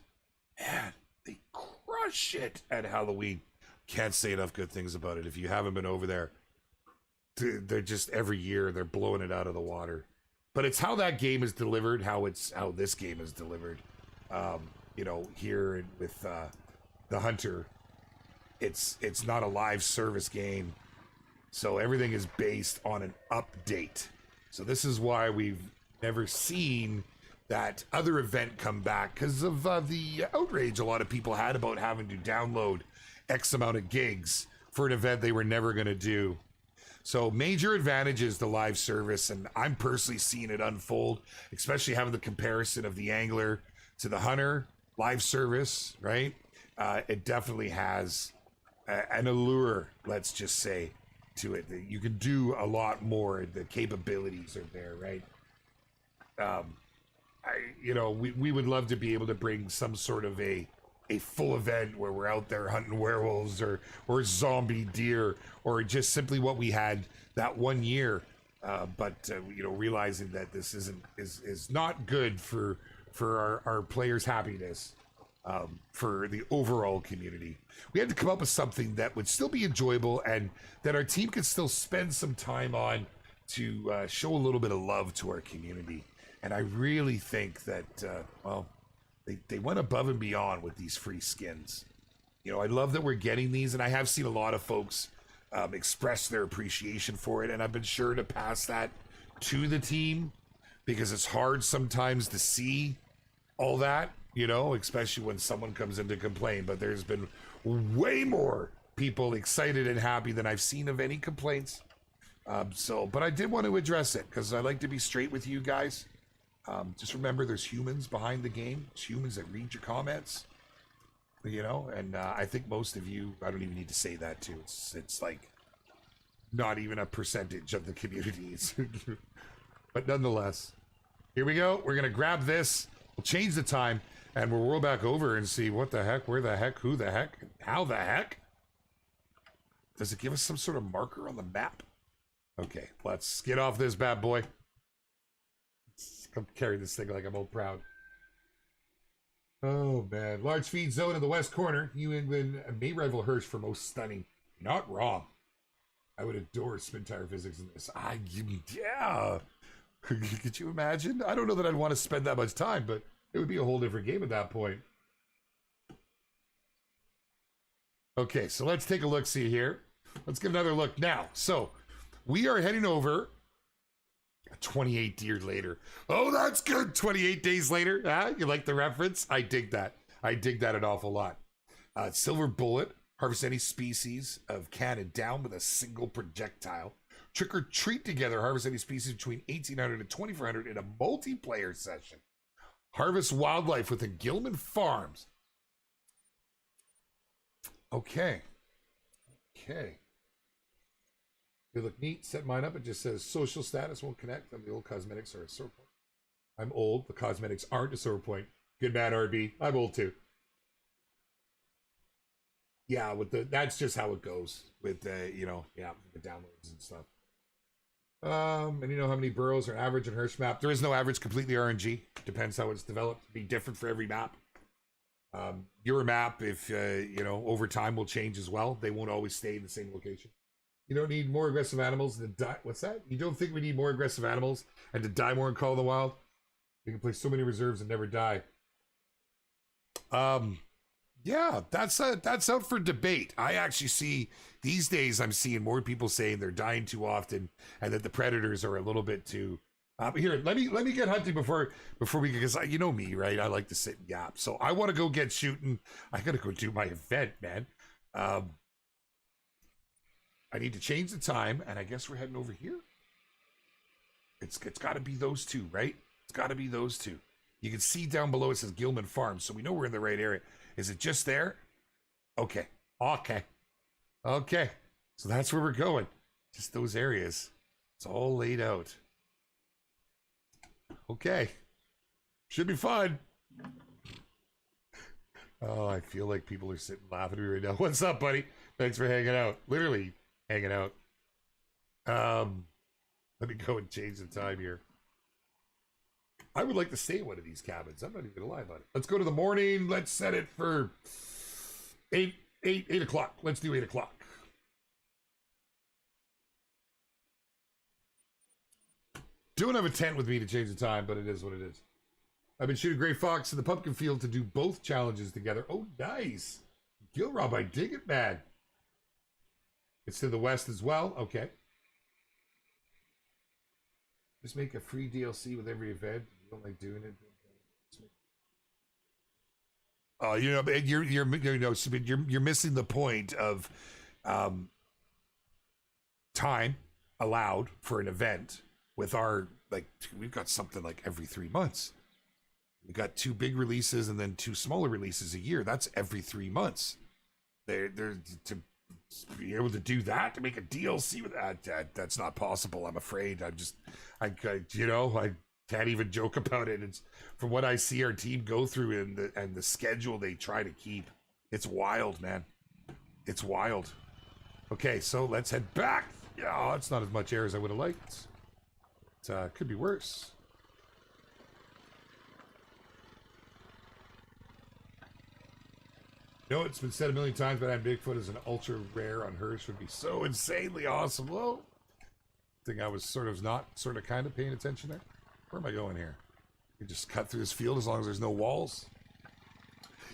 Man, they crush it at Halloween. Can't say enough good things about it. If you haven't been over there, they're just every year they're blowing it out of the water. But it's how that game is delivered, how this game is delivered. Here with the Hunter, it's not a live service game, so everything is based on an update. So this is why we've never seen that other event come back, because of the outrage a lot of people had about having to download X amount of gigs for an event they were never going to do. So major advantages to live service, and I'm personally seeing it unfold, especially having the comparison of the Angler to the Hunter live service, right? It definitely has an allure, let's just say, to it. You can do a lot more. The capabilities are there, right? We would love to be able to bring some sort of a full event where we're out there hunting werewolves or zombie deer, or just simply what we had that one year. But realizing that this is not good for our players' happiness, for the overall community. We had to come up with something that would still be enjoyable and that our team could still spend some time on to show a little bit of love to our community. And I really think that, they went above and beyond with these free skins. I love that we're getting these, and I have seen a lot of folks express their appreciation for it, and I've been sure to pass that to the team, because it's hard sometimes to see all that, especially when someone comes in to complain. But there's been way more people excited and happy than I've seen of any complaints. But I did want to address it, because I like to be straight with you guys. Just remember, there's humans behind the game. There's humans that read your comments, and I think most of you, I don't even need to say that too. It's like not even a percentage of the communities. But nonetheless, here we go. We're going to grab this. We'll change the time, and we'll roll back over and see what the heck, where the heck, who the heck, how the heck. Does it give us some sort of marker on the map? Okay, let's get off this bad boy. I'm carrying this thing like I'm all proud. Oh, man. Large feed zone in the west corner. New England may rival Hirsch for most stunning. Not wrong. I would adore spin tire physics in this. Yeah. Could you imagine? I don't know that I'd want to spend that much time, but it would be a whole different game at that point. Okay, so let's take a look-see here. Let's give another look now. So, we are heading over 28 years later. Oh, that's good. 28 days later. Ah, you like the reference? I dig that. I dig that an awful lot. Silver bullet. Harvest any species of cannon down with a single projectile. Trick or treat together. Harvest any species between 1800 and 2400 in a multiplayer session. Harvest wildlife within Gilman Farms. Okay. They look neat. Set mine up. It just says social status won't connect. The old cosmetics are a sore point. I'm old. The cosmetics aren't a sore point. Good man, RB. I'm old too. Yeah, that's just how it goes with the downloads and stuff. And you know how many burrows are average in Hirsch map? There is no average, completely RNG. Depends how it's developed. Be different for every map. Your map, if over time, will change as well. They won't always stay in the same location. You don't need more aggressive animals to die. What's that? You don't think we need more aggressive animals and to die more in Call of the Wild? We can play so many reserves and never die. Yeah, that's out for debate. I actually see these days, I'm seeing more people saying they're dying too often and that the predators are a little bit too Here, let me get hunting before we, because you know me, right? I like to sit and yap. So I want to go get shooting. I gotta go do my event, man. I need to change the time, and I guess we're heading over here. It's got to be those two, right? It's got to be those two. You can see down below it says Gilman Farms, so we know we're in the right area. Is it just there? Okay. So that's where we're going. Just those areas. It's all laid out. Okay. Should be fun. Oh, I feel like people are sitting laughing at me right now. What's up, buddy? Thanks for hanging out. Literally hanging out. Let me go and change the time here. I would like to stay in one of these cabins. I'm not even gonna lie about it. Let's go to the morning. Let's set it for 8 o'clock. Let's do 8 o'clock. Don't have a tent with me to change the time, but it is what it is. I've been shooting Gray Fox in the pumpkin field to do both challenges together. Oh, nice. Gilrob, I dig it, man. It's to the west as well. Okay. Just make a free DLC with every event. You don't like doing it. Oh, you know, you're missing the point of time allowed for an event. With our, like, we've got something like every 3 months. We got 2 big releases and then 2 smaller releases a year. That's every 3 months. They're to be able to do that, to make a DLC with that's not possible. I'm afraid. I can't even joke about it. It's from what I see our team go through and the schedule they try to keep. It's wild, man. It's wild. Okay, so let's head back. Yeah, it's not as much air as I would have liked. It could be worse. No, it's been said a million times, but Bigfoot is an ultra rare on Hearst would be so insanely awesome. Well, I think I was kind of paying attention there. Where am I going here? You just cut through this field as long as there's no walls.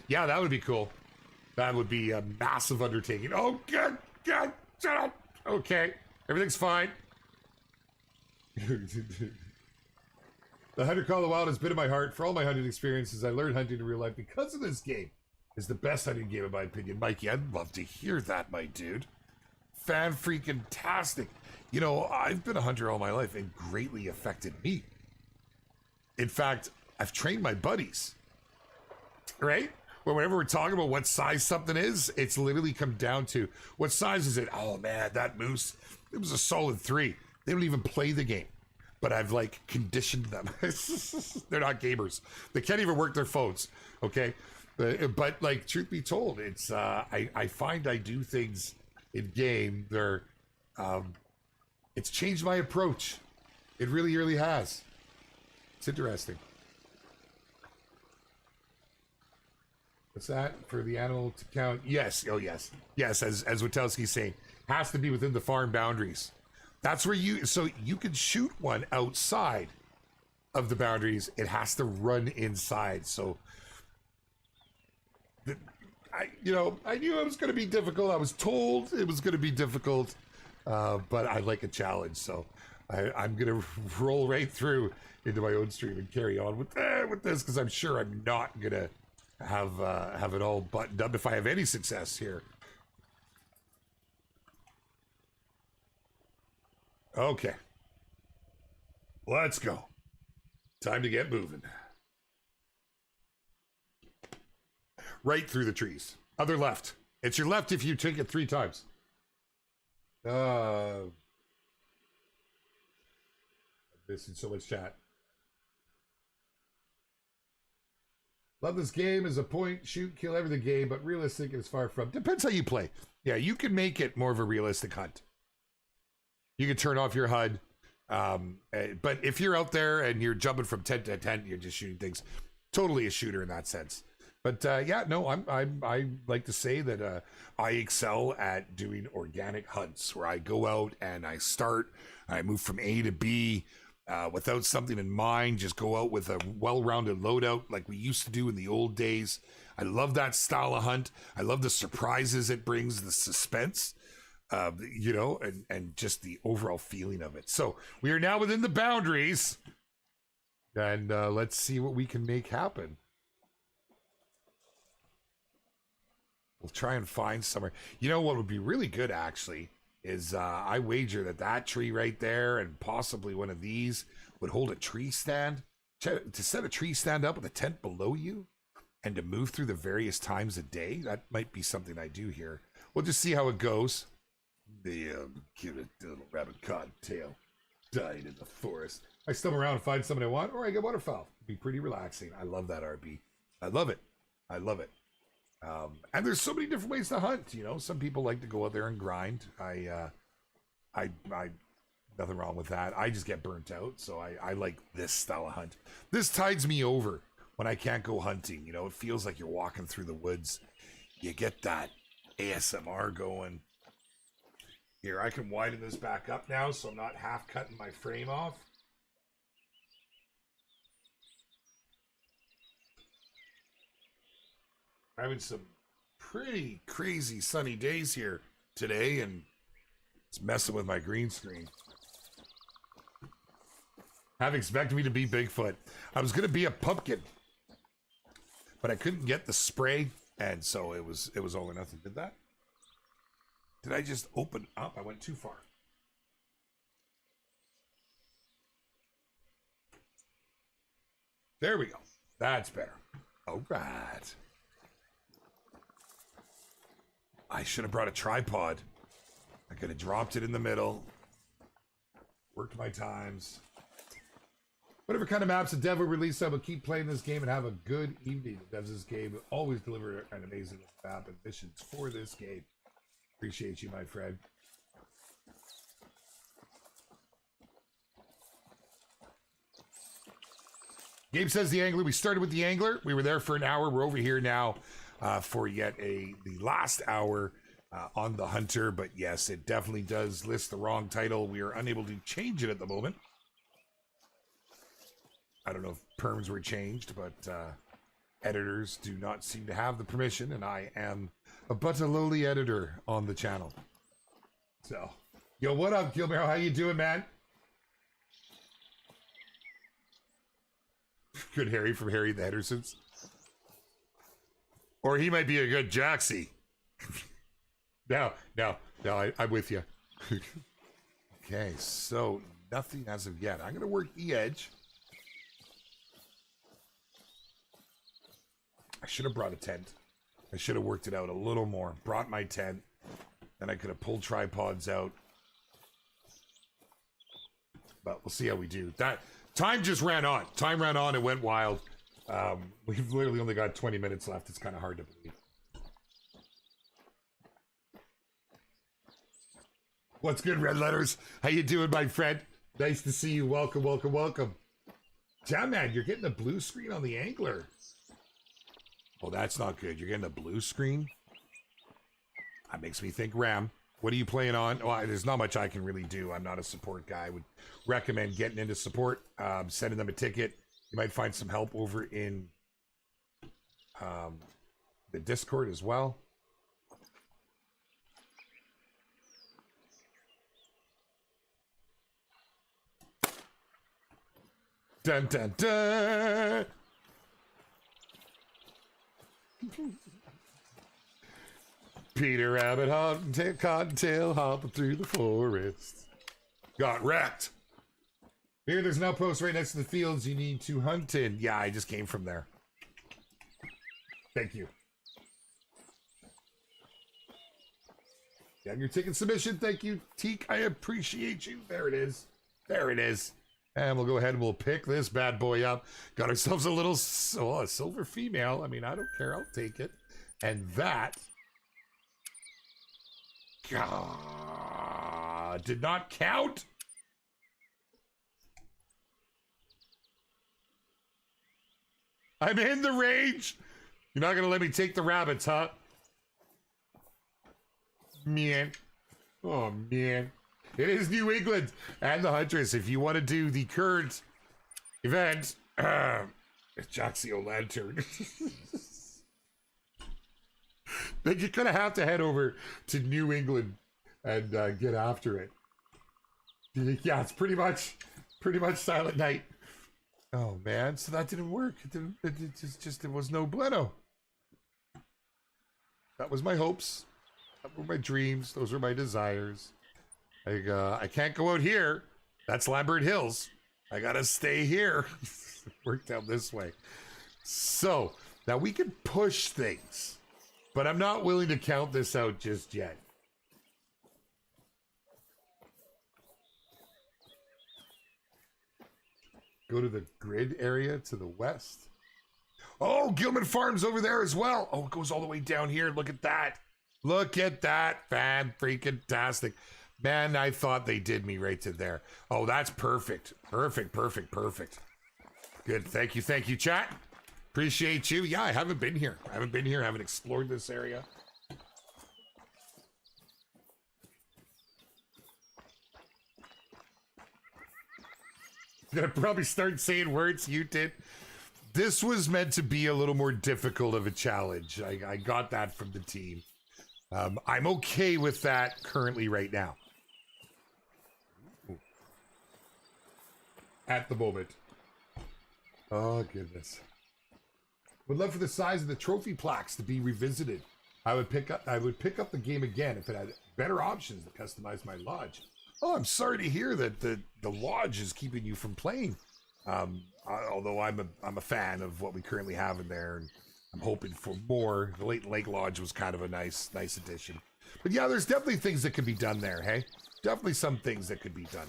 Yeah, that would be cool. That would be a massive undertaking. Oh, God, shut up. Okay, everything's fine. The Hunter Call of the Wild has been in my heart. For all my hunting experiences, I learned hunting in real life because of this game. It's the best hunting game in my opinion. Mikey, I'd love to hear that, my dude. Fan-freaking-tastic. You know, I've been a hunter all my life and greatly affected me. In fact, I've trained my buddies. Right? Well, whenever we're talking about what size something is, it's literally come down to, what size is it? Oh, man, that moose, it was a solid 3. They don't even play the game, but I've like conditioned them. They're not gamers. They can't even work their phones. Okay. But like, truth be told, it's, I find I do things in game. It's changed my approach. It really, really has. It's interesting. What's that for the animal to count? Yes. Oh yes. Yes. As Witowski's saying, has to be within the farm boundaries. That's where you can shoot one outside of the boundaries. It has to run inside. So, I knew it was going to be difficult. I was told it was going to be difficult, but I like a challenge. So I'm going to roll right through into my own stream and carry on with this because I'm sure I'm not going to have it all buttoned up if I have any success here. Okay. Let's go. Time to get moving. Right through the trees. Other left. It's your left if you take it 3 times. I'm missing so much chat. Love this game as a point, shoot, kill everything game, but realistic is far from. Depends how you play. Yeah, you can make it more of a realistic hunt. You can turn off your HUD, but if you're out there and you're jumping from tent to tent, you're just shooting things. Totally a shooter in that sense. But yeah, no, I like to say that I excel at doing organic hunts where I go out and I move from A to B without something in mind. Just go out with a well-rounded loadout like we used to do in the old days. I love that style of hunt. I love the surprises it brings, the suspense. And just the overall feeling of it. So we are now within the boundaries. And let's see what we can make happen. We'll try and find somewhere. You know what would be really good, actually, is I wager that that tree right there and possibly one of these would hold a tree stand. To set a tree stand up with a tent below you and to move through the various times of day, that might be something I do here. We'll just see how it goes. The cute little rabbit cottontail died in the forest. I stumble around and find something I want, or I get waterfowl. It'd be pretty relaxing. I love that, RB. I love it. I love it. And there's so many different ways to hunt. You know, some people like to go out there and grind. I nothing wrong with that. I just get burnt out, so I like this style of hunt. This tides me over when I can't go hunting. You know, it feels like you're walking through the woods. You get that ASMR going. Here, I can widen this back up now so I'm not half cutting my frame off. Having some pretty crazy sunny days here today, and it's messing with my green screen. Have expected me to be Bigfoot. I was gonna be a pumpkin, but I couldn't get the spray, and so it was all or nothing. Did that? Did I just open up? I went too far. There we go. That's better. All right. I should have brought a tripod. I could have dropped it in the middle. Worked my times. Whatever kind of maps the dev will release, I will keep playing this game and have a good evening. The devs of this game will always deliver an amazing map and missions for this game. Appreciate you, my friend. Gabe says the angler. We started with the angler. We were there for an hour. We're over here now for yet the last hour on the hunter. But yes, it definitely does list the wrong title. We are unable to change it at the moment. I don't know if perms were changed, but editors do not seem to have the permission, and I am but a lowly editor on the channel. So, yo, what up, Gilmero? How you doing, man? Good Harry from Harry the Hendersons. Or he might be a good Jaxy. No, I'm with you. Okay, so nothing as of yet. I'm going to work the edge. I should have brought a tent. I should have worked it out a little more. Brought my tent. Then I could have pulled tripods out. But we'll see how we do. That time just ran on. Time ran on. It went wild. We've literally only got 20 minutes left. It's kind of hard to believe. What's good, Red Letters? How you doing, my friend? Nice to see you. Welcome, welcome, welcome. Jam man, you're getting a blue screen on the angler. Oh, that's not good. You're getting a blue screen? That makes me think RAM. What are you playing on? Well, there's not much I can really do. I'm not a support guy. I would recommend getting into support, sending them a ticket. You might find some help over in the Discord as well. Dun, dun, dun. Peter Rabbit cottontail hopping through the forest. Got wrecked. Here, there's an outpost right next to the fields you need to hunt in. Yeah, I just came from there. Thank you. Yeah, your ticket submission. Thank you, Teak. I appreciate you. There it is. There it is. And we'll go ahead and we'll pick this bad boy up. Got ourselves a little, a silver female. I mean, I don't care. I'll take it. And that did not count. I'm in the range. You're not going to let me take the rabbits, huh? Man. Oh, man. It is New England and the Huntress. If you want to do the current event, Jaxy Lantern. Then you're gonna have to head over to New England and get after it. Yeah, it's pretty much Silent Night. Oh man, so that didn't work. It didn't. It was no bueno. That was my hopes. That were my dreams. Those were my desires. I can't go out here. That's Lambert Hills. I gotta stay here. Work down this way. So now we can push things, but I'm not willing to count this out just yet. Go to the grid area to the west. Oh, Gilman Farm's over there as well. Oh, it goes all the way down here. Look at that. Look at that. Fan-freaking-tastic. Man, I thought they did me right to there. Oh, that's perfect. Perfect. Good. Thank you, chat. Appreciate you. Yeah, I haven't been here. I haven't explored this area. I'm gonna probably start saying words you did. This was meant to be a little more difficult of a challenge. I got that from the team. I'm okay with that currently right now. At the moment. Oh, goodness. Would love for the size of the trophy plaques to be revisited. I would pick up the game again if it had better options to customize my lodge. Oh, I'm sorry to hear that the lodge is keeping you from playing. Although I'm a fan of what we currently have in there, and I'm hoping for more. The Leighton Lake Lodge was kind of a nice addition. But yeah, there's definitely things that could be done there. Hey, definitely some things that could be done.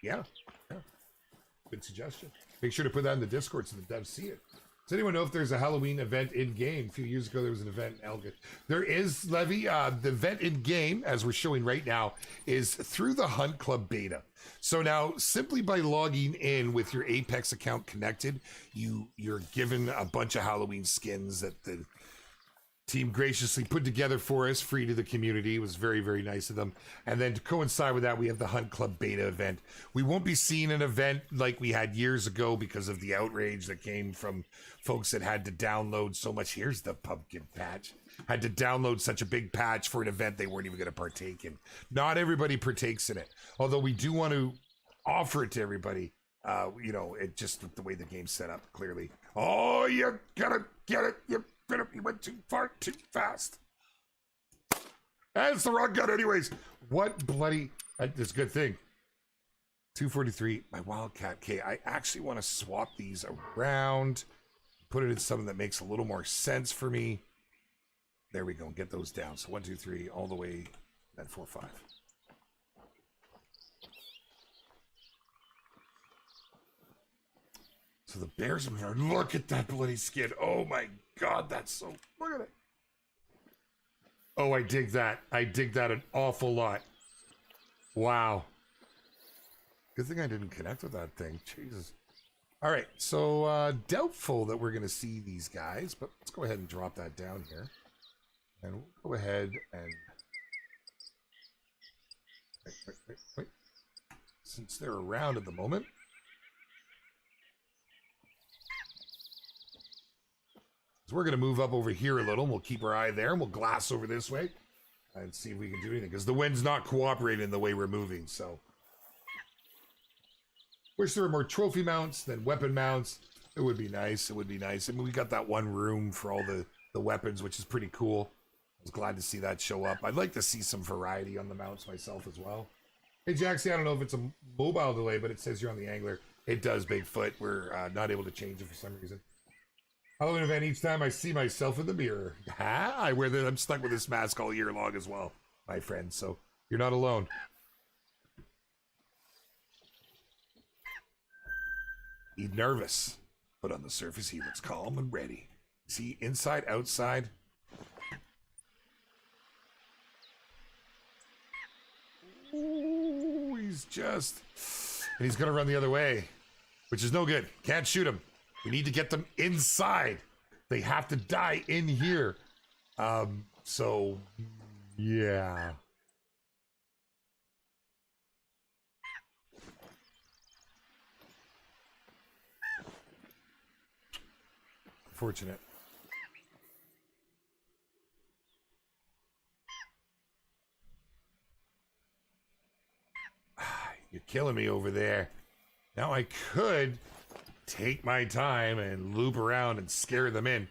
Yeah. Good suggestion. Make sure to put that in the Discord so the devs see it. Does anyone know if there's a Halloween event in game? A few years ago, there was an event in Elgin. There is, Levy. The event in game, as we're showing right now, is through the Hunt Club beta. So now, simply by logging in with your Apex account connected, you're given a bunch of Halloween skins that the team graciously put together for us, free to the community. It was very, very nice of them. And then to coincide with that, we have the Hunt Club beta event. We won't be seeing an event like we had years ago because of the outrage that came from folks that had to download so much. Here's the pumpkin patch. Had to download such a big patch for an event they weren't even going to partake in. Not everybody partakes in it. Although we do want to offer it to everybody. It just the way the game's set up, clearly. Oh, you gotta get it. You went too far, too fast. That's the wrong gun anyways. What bloody... That's a good thing. 243, my Wildcat K. I actually want to swap these around. Put it in something that makes a little more sense for me. There we go. Get those down. So 1, 2, 3, all the way. Then 4, 5. So the bears in here. Look at that bloody skin. Oh my God, that's so... Look at it. Oh, I dig that. I dig that an awful lot. Wow. Good thing I didn't connect with that thing. Jesus. All right, so doubtful that we're going to see these guys, but let's go ahead and drop that down here. And we'll go ahead and... Wait. Since they're around at the moment... So we're going to move up over here a little, and we'll keep our eye there, and we'll glass over this way and see if we can do anything, because the wind's not cooperating the way we're moving, so. Wish there were more trophy mounts than weapon mounts. It would be nice. It would be nice. I mean, we got that one room for all the weapons, which is pretty cool. I was glad to see that show up. I'd like to see some variety on the mounts myself as well. Hey, Jaxy, I don't know if it's a mobile delay, but it says you're on the Angler. It does, Bigfoot. We're not able to change it for some reason. Halloween event each time I see myself in the mirror. I'm stuck with this mask all year long as well, my friend. So you're not alone. He's nervous, but on the surface he looks calm and ready. See, inside, outside. Ooh, he's gonna run the other way, which is no good. Can't shoot him. We need to get them inside. They have to die in here. So, yeah. Fortunate. You're killing me over there. Now I could take my time and loop around and scare them in.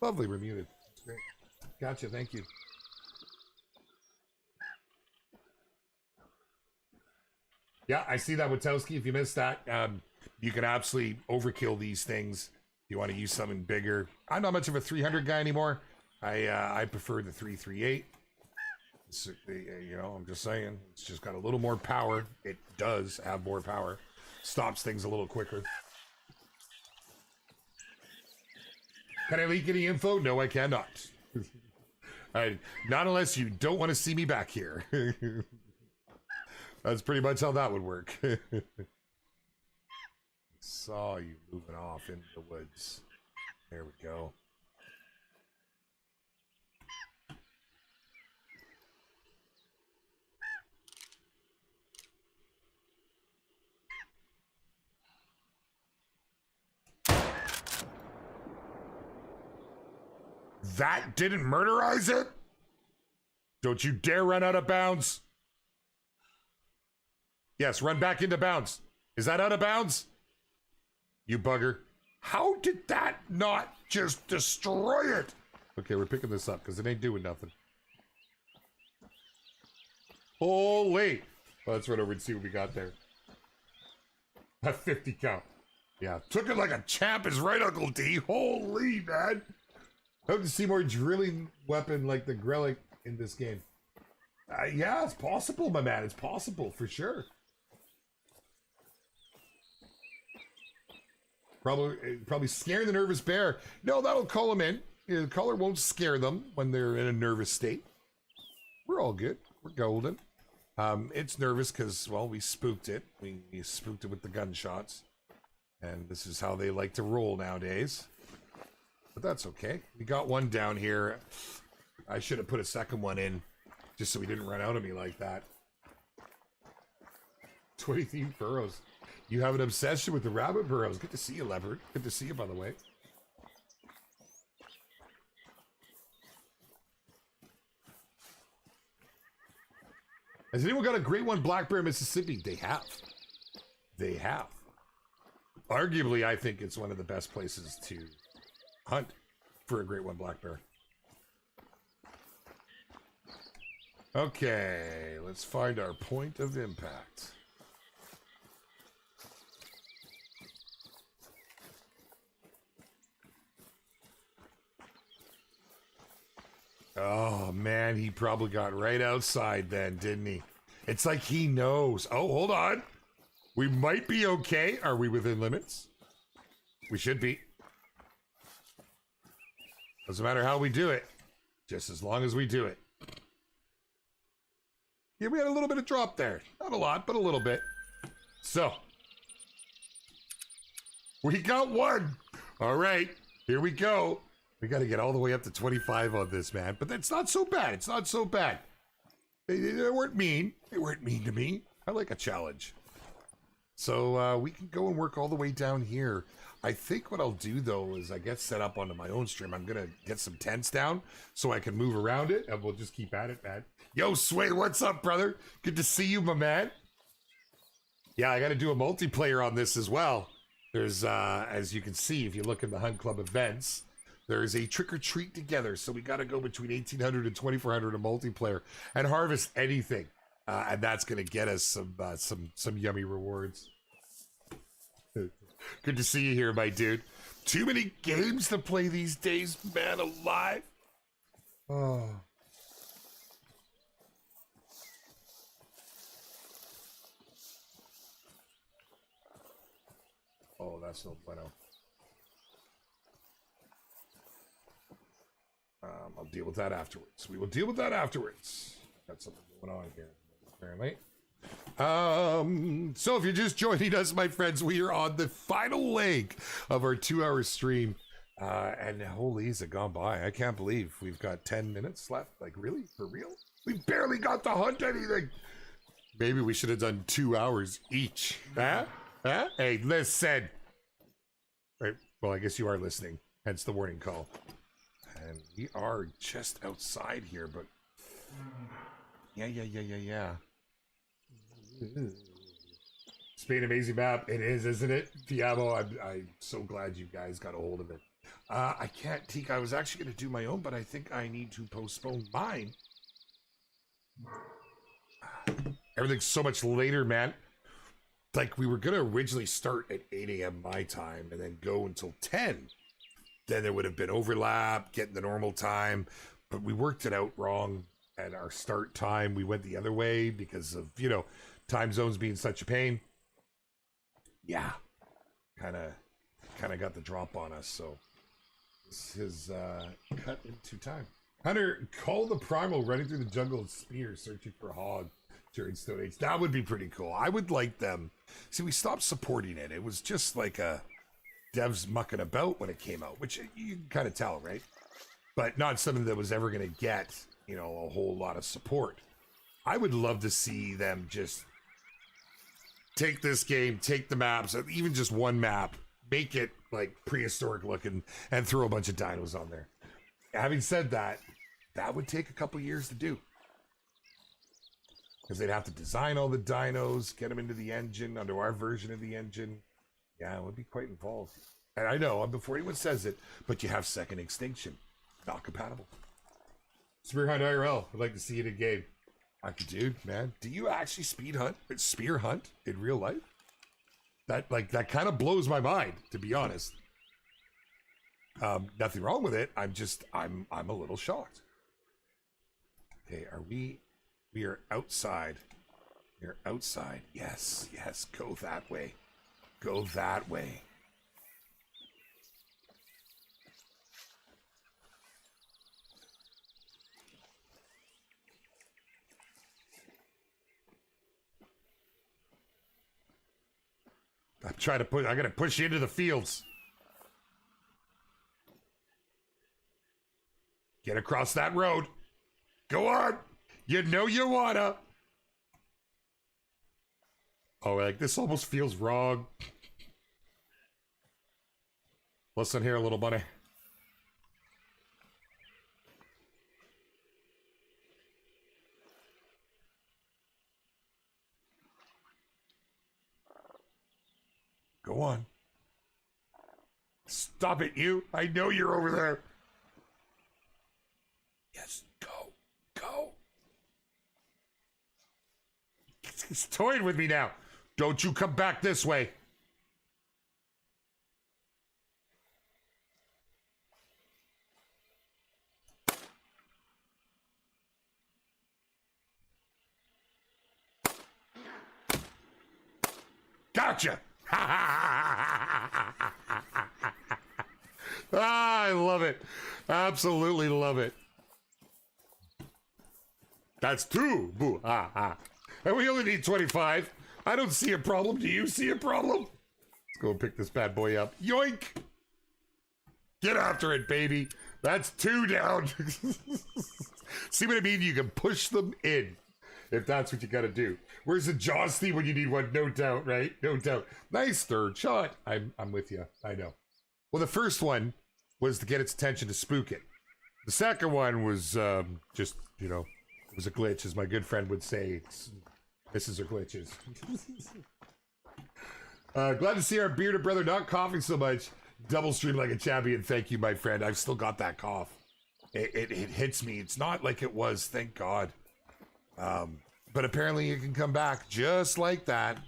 Lovely, we're muted. That's great. Gotcha, thank you. Yeah, I see that, Witowski. If you missed that, you can absolutely overkill these things. If you want to use something bigger. I'm not much of a 300 guy anymore. I prefer the 338. You know, I'm just saying. It's just got a little more power. It does have more power. Stops things a little quicker. Can I leak any info? No, I cannot. Not unless you don't want to see me back here. That's pretty much how that would work. Saw you moving off into the woods. There we go. That didn't murderize it? Don't you dare run out of bounds. Yes, run back into bounds. Is that out of bounds? You bugger. How did that not just destroy it? Okay, we're picking this up because it ain't doing nothing. Holy. Well, let's run over and see what we got there. A 50 count. Yeah, took it like a champ is right, Uncle D. Holy, man. I hope to see more drilling weapon like the Grelic in this game. Yeah, it's possible, my man. It's possible, for sure. Probably scaring the nervous bear. No, that'll call them in. The color won't scare them when they're in a nervous state. We're all good. We're golden. It's nervous because, well, we spooked it. We spooked it with the gunshots. And this is how they like to roll nowadays. But that's okay. We got one down here. I should have put a second one in just so he didn't run out of me like that. 23 burrows. You have an obsession with the rabbit burrows. Good to see you, Leopard. Good to see you, by the way. Has anyone got a great one, Black Bear, Mississippi? They have. They have. Arguably, I think it's one of the best places to hunt for a great one, black bear. Okay, let's find our point of impact. Oh man, he probably got right outside then, didn't he? It's like he knows. Oh, hold on. We might be okay. Are we within limits? We should be. Doesn't matter how we do it, just as long as we do it. Yeah, we had a little bit of drop there. Not a lot, but a little bit. So, we got one. All right, here we go. We got to get all the way up to 25 on this, man. But that's not so bad. It's not so bad. They weren't mean. They weren't mean to me. I like a challenge. So we can go and work all the way down here. I think what I'll do, though, is I get set up onto my own stream. I'm going to get some tents down so I can move around it, and we'll just keep at it, man. Yo, Sway, what's up, brother? Good to see you, my man. Yeah, I got to do a multiplayer on this as well. There's, as you can see, if you look in the Hunt Club events, there's a trick or treat together. So we got to go between 1,800 and 2,400 in multiplayer and harvest anything, and that's going to get us some yummy rewards. Good to see you here, my dude. Too many games to play these days, man alive. Oh. Oh, that's no bueno. I'll deal with that afterwards. We will deal with that afterwards. Got something going on here, apparently. So if you're just joining us, my friends, we are on the final leg of our 2-hour stream. And holy, is it gone by? I can't believe we've got 10 minutes left. Like, really? For real? We barely got to hunt anything. Maybe we should have done 2 hours each. Huh? Huh? Hey, listen. Right. Well, I guess you are listening. Hence the warning call. And we are just outside here, but yeah. It's been an amazing map. It is, isn't it? Diablo, I'm so glad you guys got a hold of it. I can't, Teak. I was actually going to do my own, but I think I need to postpone mine. Everything's so much later, man. Like, we were going to originally start at 8 a.m. my time and then go until 10. Then there would have been overlap, getting the normal time. But we worked it out wrong at our start time. We went the other way because of, you know, time zones being such a pain. Yeah. Kind of got the drop on us. So this is cut into time. Hunter, call the primal running through the jungle with spears searching for a hog during Stone Age. That would be pretty cool. I would like them. See, we stopped supporting it. It was just like a devs mucking about when it came out, which you can kind of tell, right? But not something that was ever going to get, you know, a whole lot of support. I would love to see them just take this game, take the maps, even just one map, make it like prehistoric looking, and throw a bunch of dinos on there. Having said that, that would take a couple years to do. Because they'd have to design all the dinos, get them into the engine, under our version of the engine. Yeah, it would be quite involved. And I know, before anyone says it, but you have Second Extinction. Not compatible. Spear Hunt IRL. I'd like to see it in game. Dude, man, do you actually spear hunt in real life? That kind of blows my mind, to be honest. Nothing wrong with it. I'm a little shocked. Okay, we are outside. We're outside. Yes, go that way. Go that way. I'm gonna push you into the fields. Get across that road. Go on. You know you wanna. Oh, like this almost feels wrong. Listen here, little bunny. Go on. Stop it, you. I know you're over there. Yes, go. He's toying with me now. Don't you come back this way. Gotcha. I love it. Absolutely love it. That's 2. Boo. And we only need 25. I don't see a problem. Do you see a problem? Let's go and pick this bad boy up. Yoink. Get after it, baby. That's 2 down. See what I mean? You can push them in if that's what you got to do. Where's the Josty when you need one? No doubt, right? No doubt. Nice third shot. I'm with you. I know. Well, the first one was to get its attention to spook it. The second one was just, you know, it was a glitch, as my good friend would say. Misses are glitches. Glad to see our bearded brother not coughing so much. Double stream like a champion. Thank you, my friend. I've still got that cough. It hits me. It's not like it was, thank God. But apparently it can come back just like that.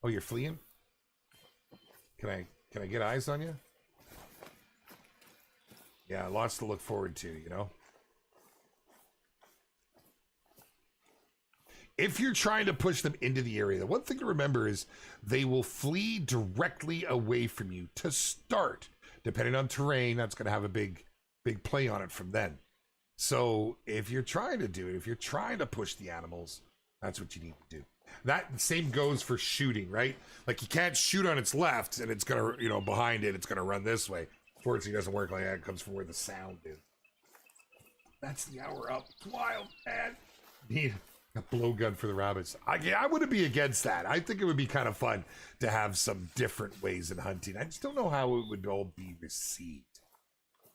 Oh, you're fleeing? Can I get eyes on you? Yeah, lots to look forward to, you know? If you're trying to push them into the area, the one thing to remember is they will flee directly away from you to start. Depending on terrain, that's going to have a big play on it from then. So if you're trying to do it, if you're trying to push the animals, that's what you need to do. That same goes for shooting, right? Like you can't shoot on its left and it's going to, you know, behind it, it's going to run this way. Fortunately, it doesn't work like that. It comes from where the sound is. That's the hour up. It's wild, man. Need a blowgun for the rabbits. I wouldn't be against that. I think it would be kind of fun to have some different ways in hunting. I just don't know how it would all be received.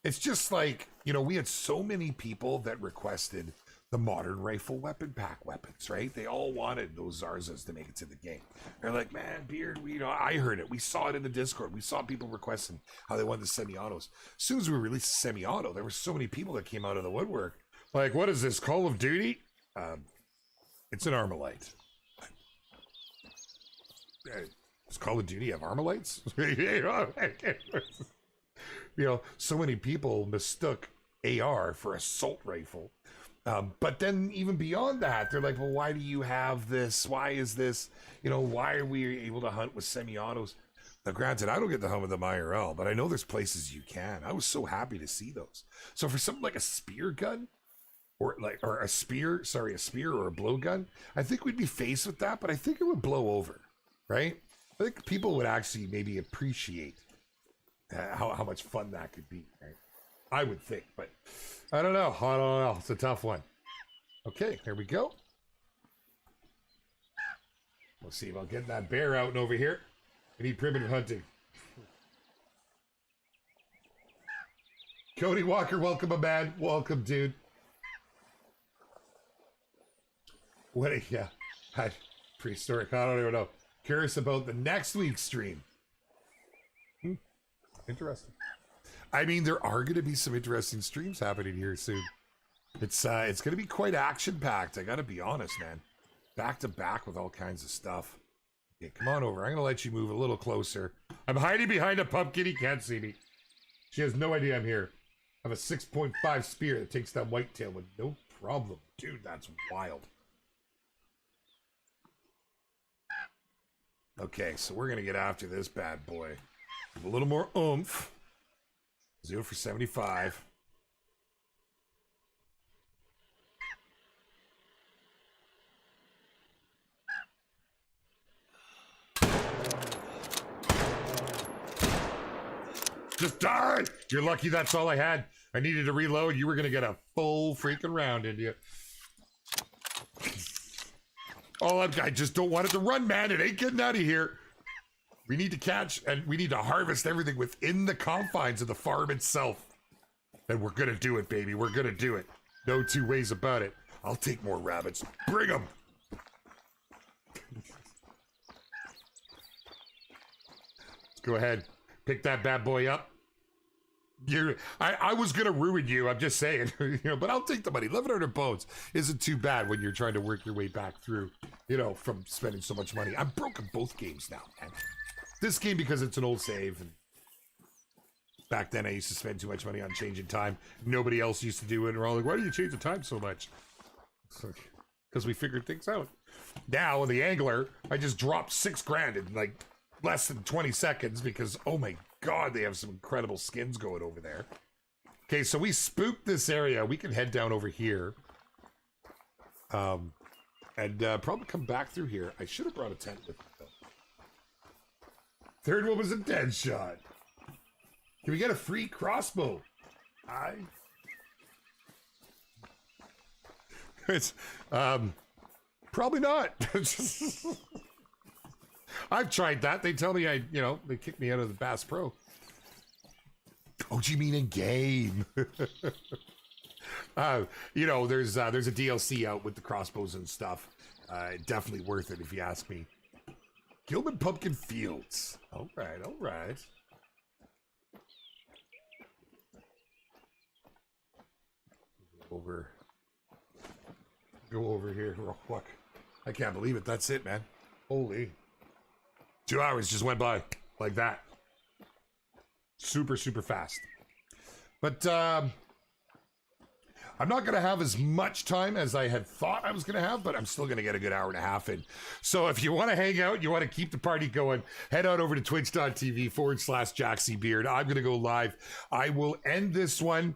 It's just like, you know, we had so many people that requested the modern rifle weapon pack weapons, right? They all wanted those Zarzas to make it to the game. They're like, man, Beard, you know, I heard it. We saw it in the Discord. We saw people requesting how they wanted the semi-autos. As soon as we released the semi-auto, there were so many people that came out of the woodwork. Like, what is this, Call of Duty? It's an Armalite. Does Call of Duty have Armalites? You know, so many people mistook AR for assault rifle. But then even beyond that, they're like, well, why do you have this? Why is this? You know, why are we able to hunt with semi-autos? Now, granted, I don't get to hunt with them IRL, but I know there's places you can. I was so happy to see those. So for something like a spear gun, or a spear or a blowgun, I think we'd be faced with that, but I think it would blow over, right? I think people would actually maybe appreciate how much fun that could be, right? I would think, but I don't know. It's a tough one. Okay, here we go. We'll see about getting that bear out and over here. We need primitive hunting. Cody Walker, welcome, my man. Welcome, dude. Prehistoric. I don't even know. Curious about the next week's stream. Interesting. I mean, there are going to be some interesting streams happening here soon. It's going to be quite action-packed. I got to be honest, man. Back to back with all kinds of stuff. Okay, come on over. I'm going to let you move a little closer. I'm hiding behind a pumpkin. He can't see me. She has no idea I'm here. I have a 6.5 spear that takes down whitetail with no problem. Dude, that's wild. Okay, so we're going to get after this bad boy. With a little more oomph. 0 for 75. Just die! You're lucky that's all I had. I needed to reload. You were going to get a full freaking round into you. I just don't want it to run, man. It ain't getting out of here. We need to catch and we need to harvest everything within the confines of the farm itself. And we're going to do it, baby. We're going to do it. No two ways about it. I'll take more rabbits. Bring them. Let's go ahead. Pick that bad boy up. I was going to ruin you. I'm just saying, but I'll take the money. 1,100 bones isn't too bad when you're trying to work your way back through, from spending so much money. I'm broken both games now, man. This game because it's an old save. And back then I used to spend too much money on changing time. Nobody else used to do it. And we're all like, why do you change the time so much? Because we figured things out. Now in the angler, I just dropped $6,000 in like less than 20 seconds because, oh my God, they have some incredible skins going over there. Okay, so we spooked this area. We can head down over here. And probably come back through here. I should have brought a tent with me, though. Third one was a dead shot. Can we get a free crossbow? It's probably not. I've tried that. They tell me they kick me out of the Bass Pro. Oh, do you mean in game? There's a DLC out with the crossbows and stuff. Definitely worth it if you ask me. Gilman Pumpkin Fields. All right, all right. Go over here real quick. I can't believe it. That's it, man. Holy. 2 hours just went by like that. Super, super fast. But I'm not going to have as much time as I had thought I was going to have, but I'm still going to get a good hour and a half in. So if you want to hang out, you want to keep the party going, head on over to twitch.tv/JaxyBeard. I'm going to go live. I will end this one,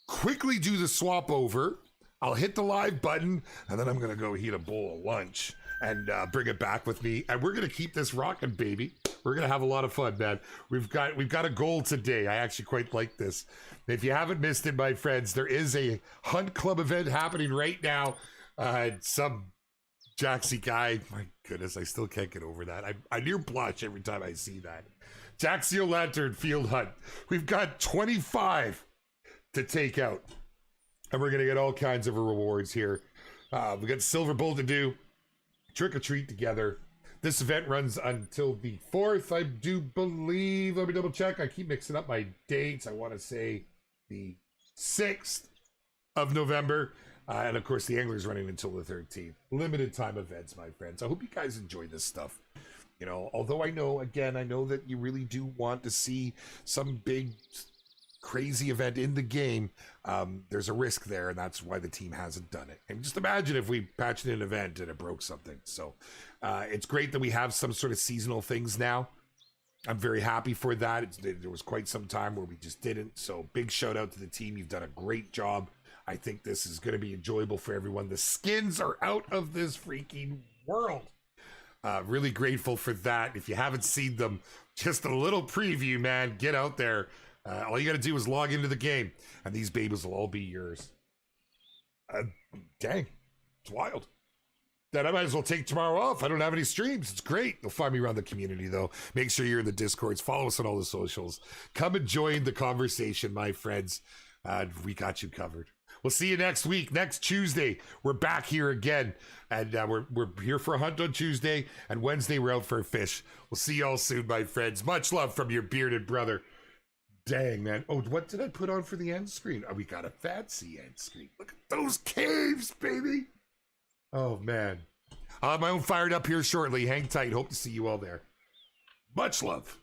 quickly do the swap over. I'll hit the live button, and then I'm going to go eat a bowl of lunch and bring it back with me. And we're going to keep this rocking, baby. We're going to have a lot of fun, man. We've got a goal today. I actually quite like this. If you haven't missed it, my friends, there is a Hunt Club event happening right now. Some Jaxy guy, my goodness, I still can't get over that. I near blush every time I see that. Jaxio Lantern Field Hunt. We've got 25 to take out. And we're going to get all kinds of rewards here. We got Silver Bull to do. Trick or treat together. This event runs until the 4th, I do believe. Let me double check. I keep mixing up my dates. I want to say the 6th of November. And of course, the Angler's running until the 13th. Limited time events, my friends. I hope you guys enjoy this stuff. You know, although I know that you really do want to see some big crazy event in the game. There's a risk there, and that's why the team hasn't done it. And just imagine if we patched in an event and it broke something. So it's great that we have some sort of seasonal things now. I'm very happy for that. There was quite some time where we just didn't. So big shout out to the team. You've done a great job. I think this is going to be enjoyable for everyone. The skins are out of this freaking world. Really grateful for that. If you haven't seen them, just a little preview, man. Get out there. All you got to do is log into the game, and these babies will all be yours. Dang, it's wild. Then I might as well take tomorrow off. I don't have any streams. It's great. You'll find me around the community, though. Make sure you're in the Discords. Follow us on all the socials. Come and join the conversation, my friends. We got you covered. We'll see you next week, next Tuesday. We're back here again, and we're here for a hunt on Tuesday, and Wednesday we're out for a fish. We'll see you all soon, my friends. Much love from your bearded brother. Dang, man. Oh, what did I put on for the end screen? Oh, we got a fancy end screen. Look at those caves, baby. Oh, man. I'll have my own fired up here shortly. Hang tight. Hope to see you all there. Much love.